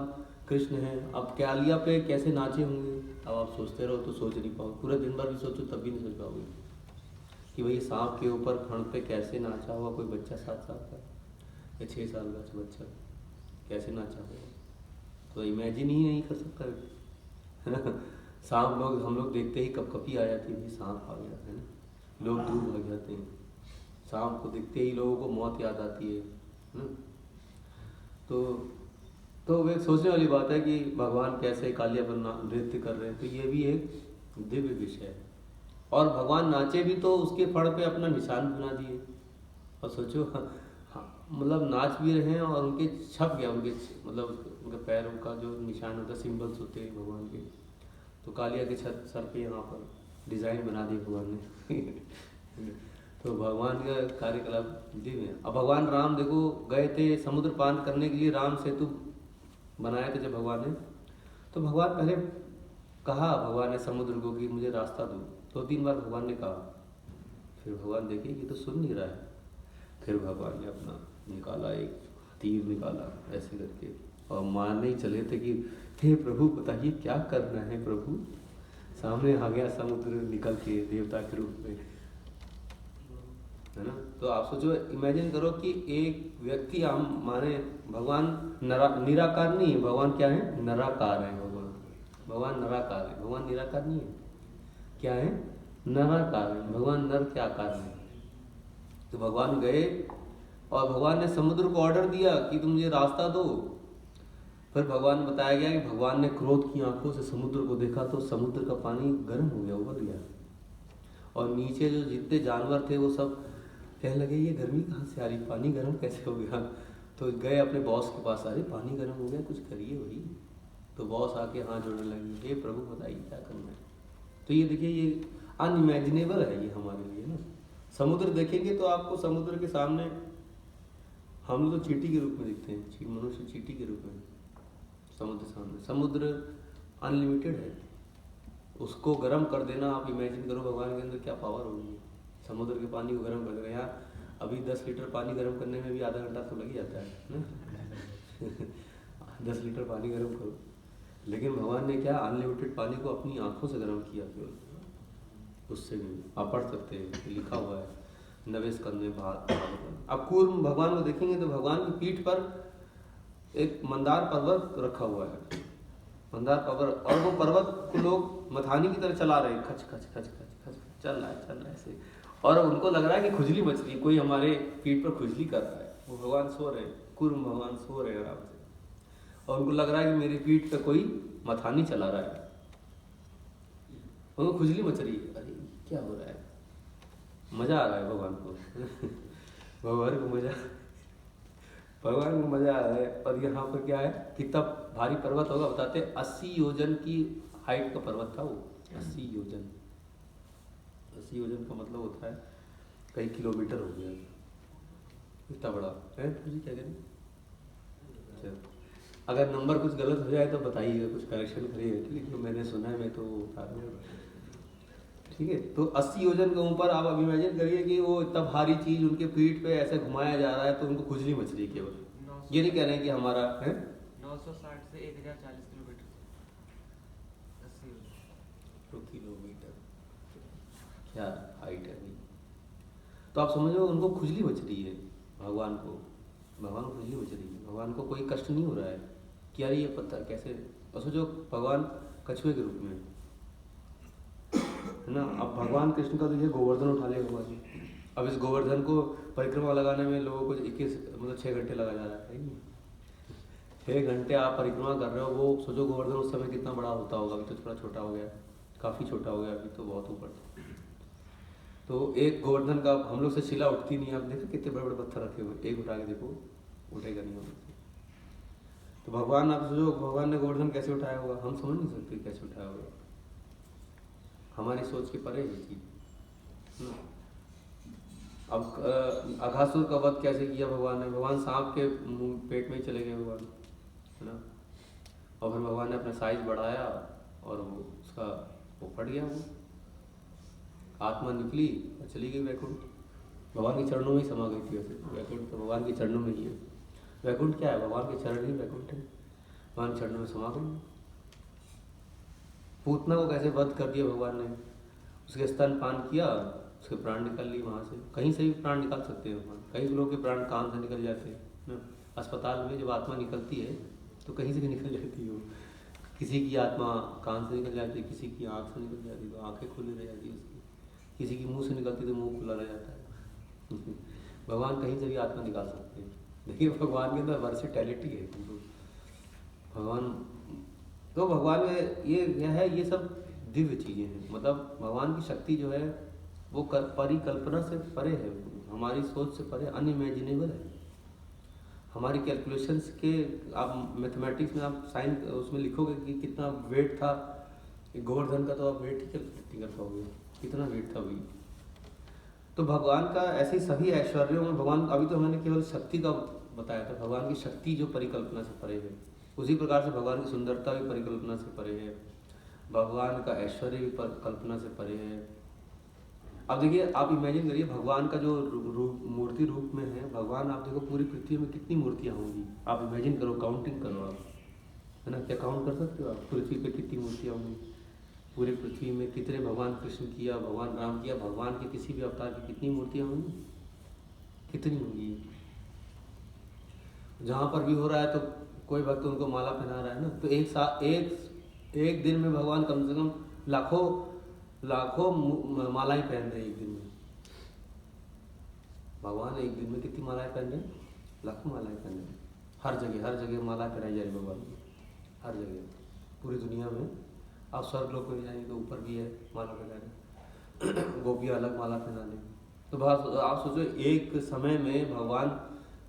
कृष्ण हैं, अब क्यालिया पे कैसे नाचे होंगे। अब आप सोचते रहो तो सोच नहीं पाओगे, पूरे दिन भर भी सोचो तब भी नहीं सोच पाओगे कि भाई सांप के ऊपर फण पे कैसे नाचा होगा कोई बच्चा 7 साल का या 6 साल का बच्चा, कैसे नाचा होगा, तो इमेजिन ही नहीं कर सकता, है ना। सांप लोग, हम लोग देखते ही कपकपी आ जाती है, सांप आ गया, है ना, लोग दूर भाग जाते हैं। सांप को देखते ही लोगों को मौत याद आती है ना। तो वो एक सोचने वाली बात है कि भगवान कैसे कालिया पर नृत्य कर रहे हैं, तो ये भी एक दिव्य विषय है। और भगवान नाचे भी तो उसके फड़ पे अपना निशान बना दिए, और सोचो मतलब नाच भी रहे हैं और उनके छप गया, उनके मतलब उनके पैरों का जो निशान होता है, सिंबल्स होते हैं भगवान के, तो कालिया के छत सर पे यहाँ पर डिज़ाइन बना दिए भगवान ने। तो भगवान का कार्यकलाप दिव्य है। अब भगवान राम देखो गए थे समुद्र पार करने के लिए, राम सेतु बनाया था जब भगवान ने, तो भगवान पहले कहा भगवान ने समुद्र को कि मुझे रास्ता दो, 2-3 बार भगवान ने कहा। फिर भगवान देखे ये तो सुन नहीं रहा है, फिर भगवान ने अपना निकाला, एक तीर निकाला ऐसे करके, और मारने ही चले थे कि हे प्रभु बताइए क्या करना है प्रभु। सामने आ गया समुद्र निकल के देवता के रूप में, है ना। तो आप सोचो, इमेजिन करो कि एक व्यक्ति, हम माने भगवान निराकार नहीं है, भगवान क्या है, निराकार है। भगवान निराकार है, भगवान निराकार नहीं है, क्या है, निराकार है। भगवान नर के आकार में। तो भगवान गए और भगवान ने समुद्र को ऑर्डर दिया कि तुम मुझे रास्ता दो। फिर भगवान बताया गया कि भगवान ने क्रोध की आंखों से समुद्र को देखा तो समुद्र का पानी गर्म हो गया, उबल गया, और नीचे जो जितने जानवर थे वो सब कहने लगे ये गर्मी कहाँ से आ रही, पानी गर्म कैसे हो गया। तो गए अपने बॉस के पास, अरे पानी गर्म हो गया, कुछ करिए भाई। तो बॉस आके हाथ जोड़ने लगे, हे प्रभु बताइए क्या करना है। तो ये देखिए, ये अनइमेजिनेबल है ये हमारे लिए ना। समुद्र देखेंगे तो आपको समुद्र के सामने हम लोग तो चींटी के रूप में दिखते हैं, मनुष्य चींटी के रूप में समुद्र सामने। समुद्र अनलिमिटेड है, उसको गर्म कर देना, आप इमेजिन करो भगवान के अंदर क्या पावर होगी। समुद्र के पानी को गर्म कर देगा। यहाँ अभी 10 लीटर पानी गर्म करने में भी आधा घंटा तो लग ही जाता है ना। 10 लीटर पानी गर्म करो, लेकिन भगवान ने क्या, अनलिमिटेड पानी को अपनी आंखों से गर्म किया। केवल उससे भी आप पढ़ सकते हैं, लिखा हुआ है 9वें स्कंद में भाग। अब कूर्म भगवान को देखेंगे तो भगवान की पीठ पर एक मंदार पर्वत रखा हुआ है, मंदार पर्वत, और वो पर्वत को लोग मथानी की तरह चला रहे हैं, खच खच खच खच खच चल रहा है ऐसे, और उनको लग रहा है कि खुजली मच रही, कोई हमारे पीठ पर खुजली कर रहा है। वो भगवान सो रहे हैं, कूर्म भगवान सो रहे हैं आराम से, और उनको लग रहा है कि मेरी पीठ पर कोई मथानी चला रहा है, उनको खुजली मच रही है, अरे क्या हो रहा है। मजा आ रहा है भगवान को। भगवान को मजा आ रहा है। और यहाँ पर क्या है, कितना भारी पर्वत होगा बताते, 80 योजन की हाइट का पर्वत था वो। 80 योजन, 80 योजन का मतलब होता है कई किलोमीटर हो गया, इतना बड़ा है। तुझे क्या करें, अगर नंबर कुछ गलत हो जाए तो बताइएगा, कुछ करेक्शन करिएगा, ठीक है। मैंने सुना है, मैं तो बता रहा हूँ, ठीक है। तो 80 योजन के ऊपर आप अब इमेजिन करिए कि वो इतना भारी चीज उनके पीठ पे ऐसे घुमाया जा रहा है, तो उनको खुजली मच रही है केवल। ये नहीं कह रहे हैं कि हमारा है 960 से 1040 किलोमीटर 80 किलोमीटर, क्या हाइट है भाई। तो आप समझो उनको खुजली मच रही है, भगवान को खुजली मच रही है, भगवान को कोई कष्ट नहीं हो रहा है कि यार ये पता कैसे। और सोचो भगवान कछुए के रूप में है ना। अब भगवान कृष्ण का तो ये गोवर्धन उठा लेगा भगवान। अब इस गोवर्धन को परिक्रमा लगाने में लोगों को 6 घंटे लगा जा रहा है। 6 घंटे आप परिक्रमा कर रहे हो, वो सोचो गोवर्धन उस समय कितना बड़ा होता होगा। अभी तो थोड़ा छोटा हो गया, काफ़ी छोटा हो गया, अभी तो बहुत ऊपर। तो एक गोवर्धन का हम लोग से शिला उठती नहीं है। आप देखो कितने बड़े बड़े पत्थर रखे हुए, एक उठा के देखो, उठेगा नहीं होगा। तो भगवान, आप सोचो भगवान ने गोवर्धन कैसे उठाया होगा, हम समझ नहीं सकते कैसे उठाया होगा, हमारी सोच के परे है चीज। अब अघासुर का वध कैसे किया भगवान ने, भगवान सांप के पेट में ही चले गए भगवान, है ना। और फिर भगवान ने अपना साइज बढ़ाया और वो उसका वो फट गया, वो आत्मा निकली और चली गई वैकुंठ। भगवान के चरणों में ही समा गई थी। वैसे वैकुंठ तो भगवान के चरणों में ही है। वैकुंठ क्या है, भगवान के चरण ही वैकुंठ है। भगवान के चरणों में समा गई। पूतना को कैसे वध कर दिया भगवान ने, उसके स्तन पान किया, उसके प्राण निकाल लिए वहाँ से। कहीं से भी प्राण निकाल सकते हैं भगवान। कई लोगों के प्राण कान से निकल जाते हैं ना। अस्पताल में जब आत्मा निकलती है तो कहीं से भी निकल जाती है वो। किसी की आत्मा कान से निकल जाती है, किसी की आँख से निकल जाती है तो आँखें खुली रह जाती है उसकी, किसी की मुंह से निकलती तो मुंह खुला रह जाता है। भगवान कहीं से भी आत्मा निकाल सकते हैं। देखिए भगवान के अंदर वर्सेटैलिटी है। भगवान तो भगवान में ये है, ये सब दिव्य चीज़ें हैं। मतलब भगवान की शक्ति जो है वो परिकल्पना से परे है, हमारी सोच से परे, अनइमेजिनेबल है। हमारी कैलकुलेशंस के, आप मैथमेटिक्स में आप साइन उसमें लिखोगे कि कितना वेट था गोवर्धन का, तो आप वेट ही कैलकुलेट नहीं कर पाओगे कितना वेट था वही। तो भगवान का ऐसे सभी ऐश्वर्यों में भगवान, अभी तो हमने केवल शक्ति का बताया था, भगवान की शक्ति जो परिकल्पना से परे है। उसी प्रकार से भगवान की सुंदरता भी परिकल्पना से परे है, भगवान का ऐश्वर्य भी कल्पना से परे है। अब देखिए आप इमेजिन करिए भगवान का जो मूर्ति रूप में है भगवान, आप देखो पूरी पृथ्वी में कितनी मूर्तियाँ होंगी। आप इमेजिन करो, काउंटिंग करो आप, है ना। क्या काउंट कर सकते हो आप पृथ्वी पे कितनी मूर्तियाँ होंगी, पूरी पृथ्वी में कितने भगवान कृष्ण किया, भगवान राम किया, भगवान के किसी भी अवतार की कितनी मूर्तियाँ होंगी, कितनी होंगी। जहाँ पर भी हो रहा है तो कोई भक्त उनको माला पहना रहा है ना। तो एक दिन में भगवान कम से कम लाखों मालाएं पहन रहे हैं एक दिन में। भगवान एक दिन में कितनी मालाएं पहन रहे हैं, लाखों मालाएं पहन रहे हैं। हर जगह माला पहनाई जा रही है भगवान की, हर जगह पूरी दुनिया में। आप स्वर्ग लोक में जाएंगे तो ऊपर भी है माला पहना रहे, गोपियाँ अलग माला पहना रहे। तो आप सोचो एक समय में भगवान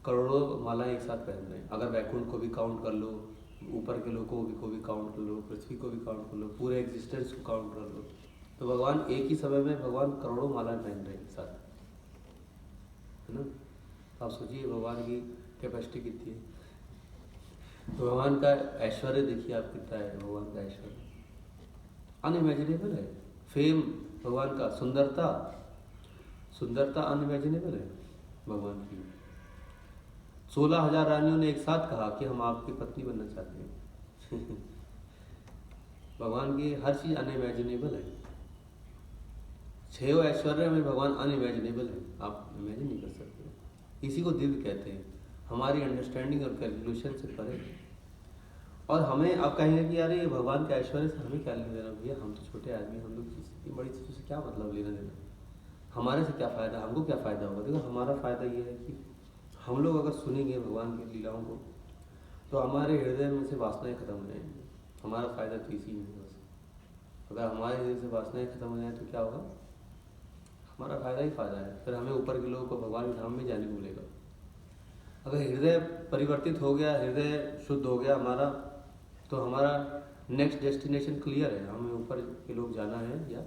करोड़ों मालाएं एक साथ पहन रहे हैं। अगर वैकुंठ को भी काउंट कर लो, ऊपर के लोगों को भी काउंट कर लो, पृथ्वी को भी काउंट कर लो, पूरे एग्जिस्टेंस को काउंट कर लो, तो भगवान एक ही समय में भगवान करोड़ों मालाएं पहन रहे हैं एक साथ, है ना। आप सोचिए भगवान की कैपेसिटी कितनी है। तो भगवान का ऐश्वर्य देखिए आप कितना है, भगवान का ऐश्वर्य अनइमेजिनेबल है। फेम भगवान का, सुंदरता अनइमेजिनेबल है भगवान की। 16,000 रानियों ने एक साथ कहा कि हम आपकी पत्नी बनना चाहते हैं। भगवान की हर चीज अनइमेजिनेबल है। 6 ऐश्वर्य में भगवान अनइमेजिनेबल है, आप इमेजिन नहीं कर सकते। इसी को दिव्य कहते हैं, हमारी अंडरस्टैंडिंग और कैलकुलेशन से परे। और हमें अब कहेंगे कि यार ये भगवान के ऐश्वर्य से हमें क्या लेना देना, भैया हम तो छोटे आदमी, हम लोग इतनी बड़ी चीज़ों से क्या मतलब लेना देना, हमारे से क्या फ़ायदा, हमको क्या फ़ायदा होगा। देखो हमारा फ़ायदा ये है कि हम लोग अगर सुनेंगे भगवान की लीलाओं को तो हमारे हृदय में से वासनाएं खत्म हो जाएंगी। हमारा फ़ायदा तो इसी में है बस। अगर हमारे हृदय से वासनाएं खत्म हो जाए तो क्या होगा, हमारा फ़ायदा ही फ़ायदा है। फिर हमें ऊपर के लोगों को भगवान के धाम में जाने को मिलेगा। अगर हृदय परिवर्तित हो गया, हृदय शुद्ध हो गया हमारा, तो हमारा नेक्स्ट डेस्टिनेशन क्लियर है, हमें ऊपर के लोग जाना है या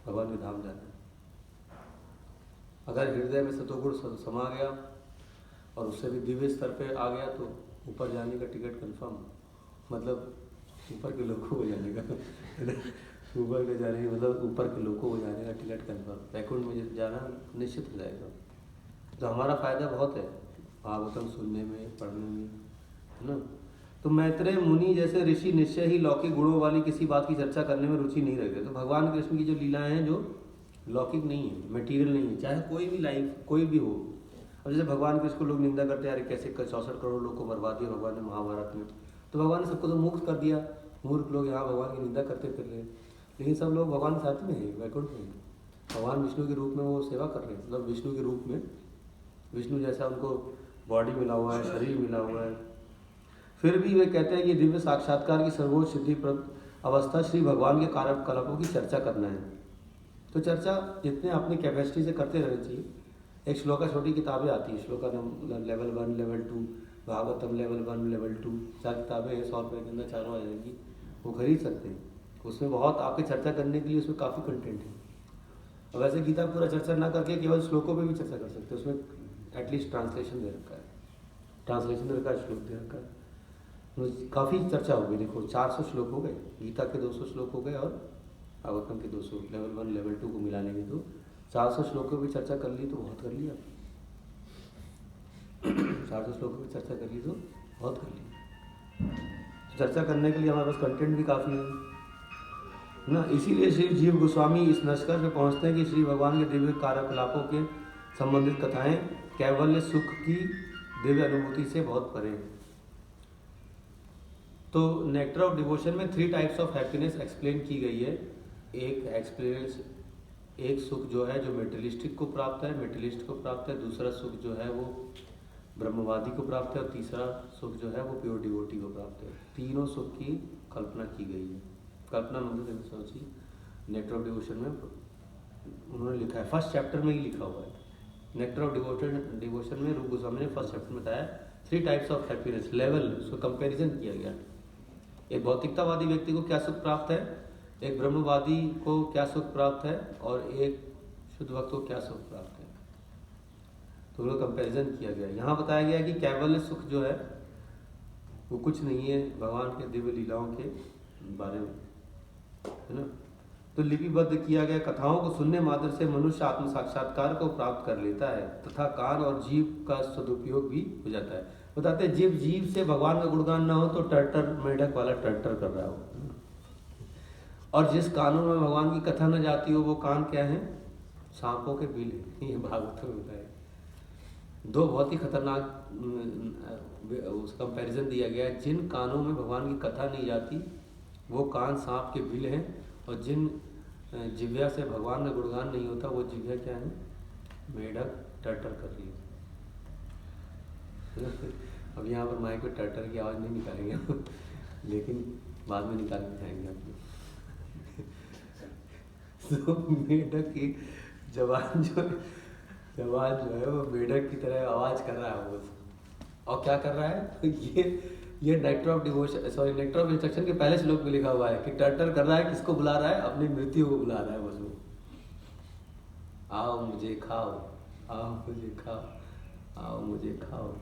भगवान के धाम जाना है। अगर हृदय में सतोगुण समा गया और उससे भी दिव्य स्तर पे आ गया तो ऊपर जाने का टिकट कंफर्म, मतलब ऊपर के लोगों को जाने का। ऊपर के जाने का मतलब ऊपर के लोगों को जाने का टिकट कन्फर्म, वैकुंठ में जाना निश्चित हो जाएगा। तो हमारा फायदा बहुत है भागवतम सुनने में, पढ़ने में, है ना। तो मैत्रेय मुनि जैसे ऋषि निश्चय ही लौकिक गुणों वाली किसी बात की चर्चा करने में रुचि नहीं रखते। तो भगवान कृष्ण की जो लीलाएं हैं जो लौकिक नहीं है, मटेरियल नहीं है, चाहे कोई भी लाइफ कोई भी हो। अब जैसे भगवान कृष्ण को लोग निंदा करते हैं, अरे कैसे 64 करोड़ लोग को मरवा दिया भगवान ने महाभारत में, तो भगवान ने सबको तो मुक्त कर दिया। मूर्ख लोग यहाँ भगवान की निंदा करते फिर रहे हैं, लेकिन सब लोग भगवान के साथ में है, वैकुंठ में। भगवान विष्णु के रूप में वो सेवा कर रहे हैं, मतलब विष्णु के रूप में, विष्णु जैसा उनको बॉडी मिला हुआ है, शरीर मिला हुआ है। फिर भी वे कहते हैं कि दिव्य साक्षात्कार की सर्वोच्च सिद्धि अवस्था श्री भगवान के कार्यकलापों की चर्चा करना है। तो चर्चा जितने अपनी कैपेसिटी से करते रहना चाहिए। एक श्लोका छोटी किताबें आती है, shloka level 1, level 2, Bhagavatam level 1, level 2, 4 किताबें हैं, 100 रुपये के अंदर चारों आ जाएगी, वो खरीद सकते हैं। उसमें बहुत आपके चर्चा करने के लिए उसमें काफ़ी कंटेंट है। और वैसे गीता पूरा चर्चा ना करके केवल श्लोकों पे भी चर्चा कर सकते हैं, उसमें एटलीस्ट ट्रांसलेशन दे रखा है, ट्रांसलेशन दे रखा है, श्लोक दे रखा है। काफ़ी चर्चा हो गई। देखो 400 श्लोक हो गए, गीता के 200 श्लोक हो गए और भागवतम के 200, लेवल 1 लेवल 2 को मिला लेंगे तो 400 श्लोकों की चर्चा कर ली तो बहुत कर लिया। 400 श्लोकों की चर्चा कर ली तो बहुत कर ली। चर्चा करने के लिए हमारे पास कंटेंट भी काफ़ी है ना। इसीलिए श्री जीव गोस्वामी इस निष्कर्ष पे पहुँचते हैं कि श्री भगवान के दिव्य कार्यकलापों के संबंधित कथाएं कैवल्य सुख की दिव्य अनुभूति से बहुत परे हैं। तो नेक्टर ऑफ डिवोशन में 3 टाइप्स ऑफ हैप्पीनेस एक्सप्लेन की गई है। एक एक्सपीरियंस, एक सुख जो है जो मेटेरियलिस्टिक को प्राप्त है, मेटेरियलिस्ट को प्राप्त है। दूसरा सुख जो है वो ब्रह्मवादी को प्राप्त है और तीसरा सुख जो है वो प्योर डिवोटी को प्राप्त है। तीनों सुख की कल्पना की गई है। कल्पना मतलब सोचिए, नेक्टर ऑफ डिवोशन में उन्होंने लिखा है, फर्स्ट चैप्टर में ही लिखा हुआ है। नेक्टर ऑफ डिवोशन में रूप गोस्वामी ने फर्स्ट चैप्टर में बताया 3 टाइप्स ऑफ हैप्पीनेस, लेवल, उसको कंपेरिजन किया गया। एक भौतिकतावादी व्यक्ति को क्या सुख प्राप्त है, एक ब्रह्मवादी को क्या सुख प्राप्त है और एक शुद्ध भक्त को क्या सुख प्राप्त है, तो उनको कंपैरिजन किया गया। यहाँ बताया गया कि कैवल्य सुख जो है वो कुछ नहीं है भगवान के दिव्य लीलाओं के बारे में, है ना। तो लिपिबद्ध किया गया कथाओं को सुनने मात्र से मनुष्य आत्म साक्षात्कार को प्राप्त कर लेता है तथा कान और जीव का सदुपयोग भी हो जाता है। बताते हैं जीव से भगवान का गुणगान ना हो तो टर्टर, मेढक वाला टर्टर कर रहा हो, और जिस कानों में भगवान की कथा न जाती हो वो कान क्या है, सांपों के बिल है। ये भागवत में बताया। 2 बहुत ही खतरनाक उस कंपैरिजन दिया गया है। जिन कानों में भगवान की कथा नहीं जाती वो कान सांप के बिल हैं, और जिन जिव्या से भगवान का गुणगान नहीं होता वो जिव्या क्या है, मेढक टर्टर कर रही है। अब यहाँ पर माइक पे टर्टर की आवाज़ नहीं निकालेंगे लेकिन बाद में निकाल के जाएंगे आपको। तो मेढक की जवान जो है वो मेढक की तरह आवाज़ कर रहा है वो, और क्या कर रहा है, तो ये nectar of devotion, sorry nectar of instruction के पहले श्लोक में लिखा हुआ है कि टर्टर कर रहा है, किसको बुला रहा है, अपनी मृत्यु को बुला रहा है बस वो। आओ मुझे खाओ, आओ मुझे खाओ, आओ मुझे खाओ।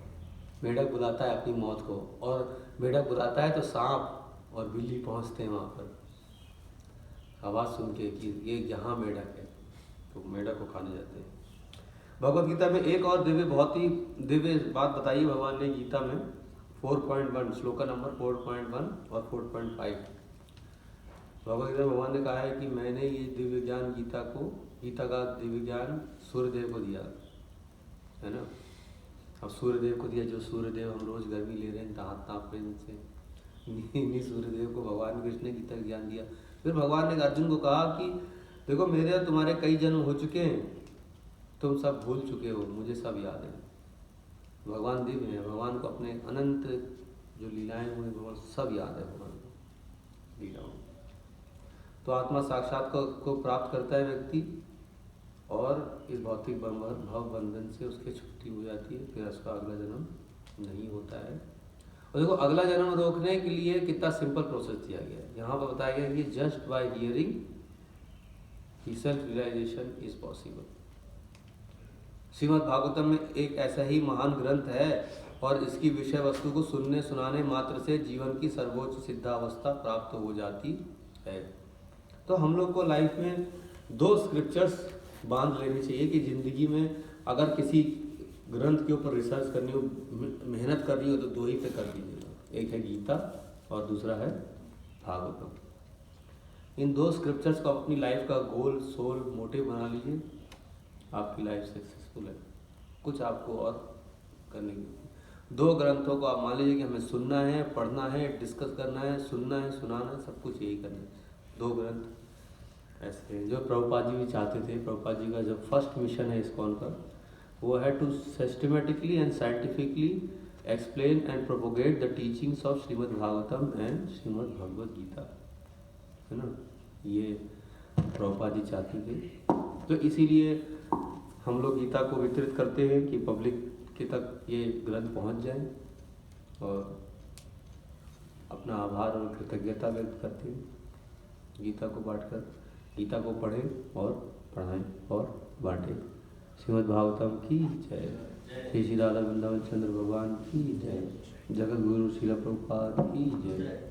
मेढक बुलाता है अपनी मौत को, और मेढक बुलाता है तो सांप और बिल्ली पहुंचते हैं वहाँ पर आवाज़ सुन के कि ये यहाँ मेढक है, तो मेढक को खाने जाते हैं। भगवत गीता में एक और बहुत ही दिव्य बात बताई भगवान ने गीता में 4.1, श्लोका नंबर 4.1 और 4.5। भगवत गीता में भगवान ने कहा है कि मैंने ये दिव्य ज्ञान गीता का दिव्य ज्ञान सूर्यदेव को दिया, है ना। अब सूर्यदेव को दिया, जो सूर्यदेव हम रोज गर्मी ले रहे हैं तापने से, इन्हीं सूर्यदेव को भगवान कृष्ण ने गीता ज्ञान दिया। फिर भगवान ने अर्जुन को कहा कि देखो मेरे और तुम्हारे कई जन्म हो चुके हैं, तुम सब भूल चुके हो, मुझे सब याद है। भगवान दिव्य है, भगवान को अपने अनंत जो लीलाएं हुई भगवान सब याद है, भगवान को लीलाओं। तो आत्मा साक्षात को प्राप्त करता है व्यक्ति, और इस भौतिक भाव बंधन से उसकी छुट्टी हो जाती है, फिर उसका अगला जन्म नहीं होता है। और देखो अगला जन्म रोकने के लिए कितना सिंपल प्रोसेस दिया गया है। यहाँ पर बताया गया कि जस्ट बाय हियरिंग ही self realization is possible. Srimad Bhagavatam में एक ऐसा ही महान ग्रंथ है, और इसकी विषय वस्तु को सुनने सुनाने मात्र से जीवन की सर्वोच्च सिद्धावस्था प्राप्त हो जाती है। तो हम लोग को लाइफ में 2 स्क्रिप्चर्स बांध लेनी चाहिए कि ज़िंदगी में अगर किसी ग्रंथ के ऊपर रिसर्च करनी हो, मेहनत करनी हो, तो 2 ही पे कर दीजिएगा, एक है गीता और दूसरा है भागवतम। इन 2 स्क्रिप्चर्स को अपनी लाइफ का गोल, सोल, मोटिव बना लीजिए, आपकी लाइफ सक्सेसफुल है। कुछ आपको और करने की 2 ग्रंथों को आप मान लीजिए कि हमें सुनना है, पढ़ना है, डिस्कस करना है, सुनना है, सुनाना है, सब कुछ यही करना है। 2 ग्रंथ ऐसे हैं जो प्रभुपाद जी भी चाहते थे। प्रभुपाद जी का जो फर्स्ट मिशन है इस्कॉन का, वो है to systematically and scientifically explain and propagate the teachings of Srimad Bhagavatam and Srimad Bhagavad Gita, है ना। ये प्रभुपाद जी चाहते थे। तो इसीलिए हम लोग गीता को वितरित करते हैं कि पब्लिक के तक ये ग्रंथ पहुंच जाए, और अपना आभार और कृतज्ञता व्यक्त करते हैं। गीता को बांटकर, गीता को पढ़ें और पढ़ाएं और बांटें। श्रीमद् भागवतम की जय। श्री श्री राधा वृंदावन चंद्र भगवान की जय। जगत गुरु श्रील प्रभुपाद की जय।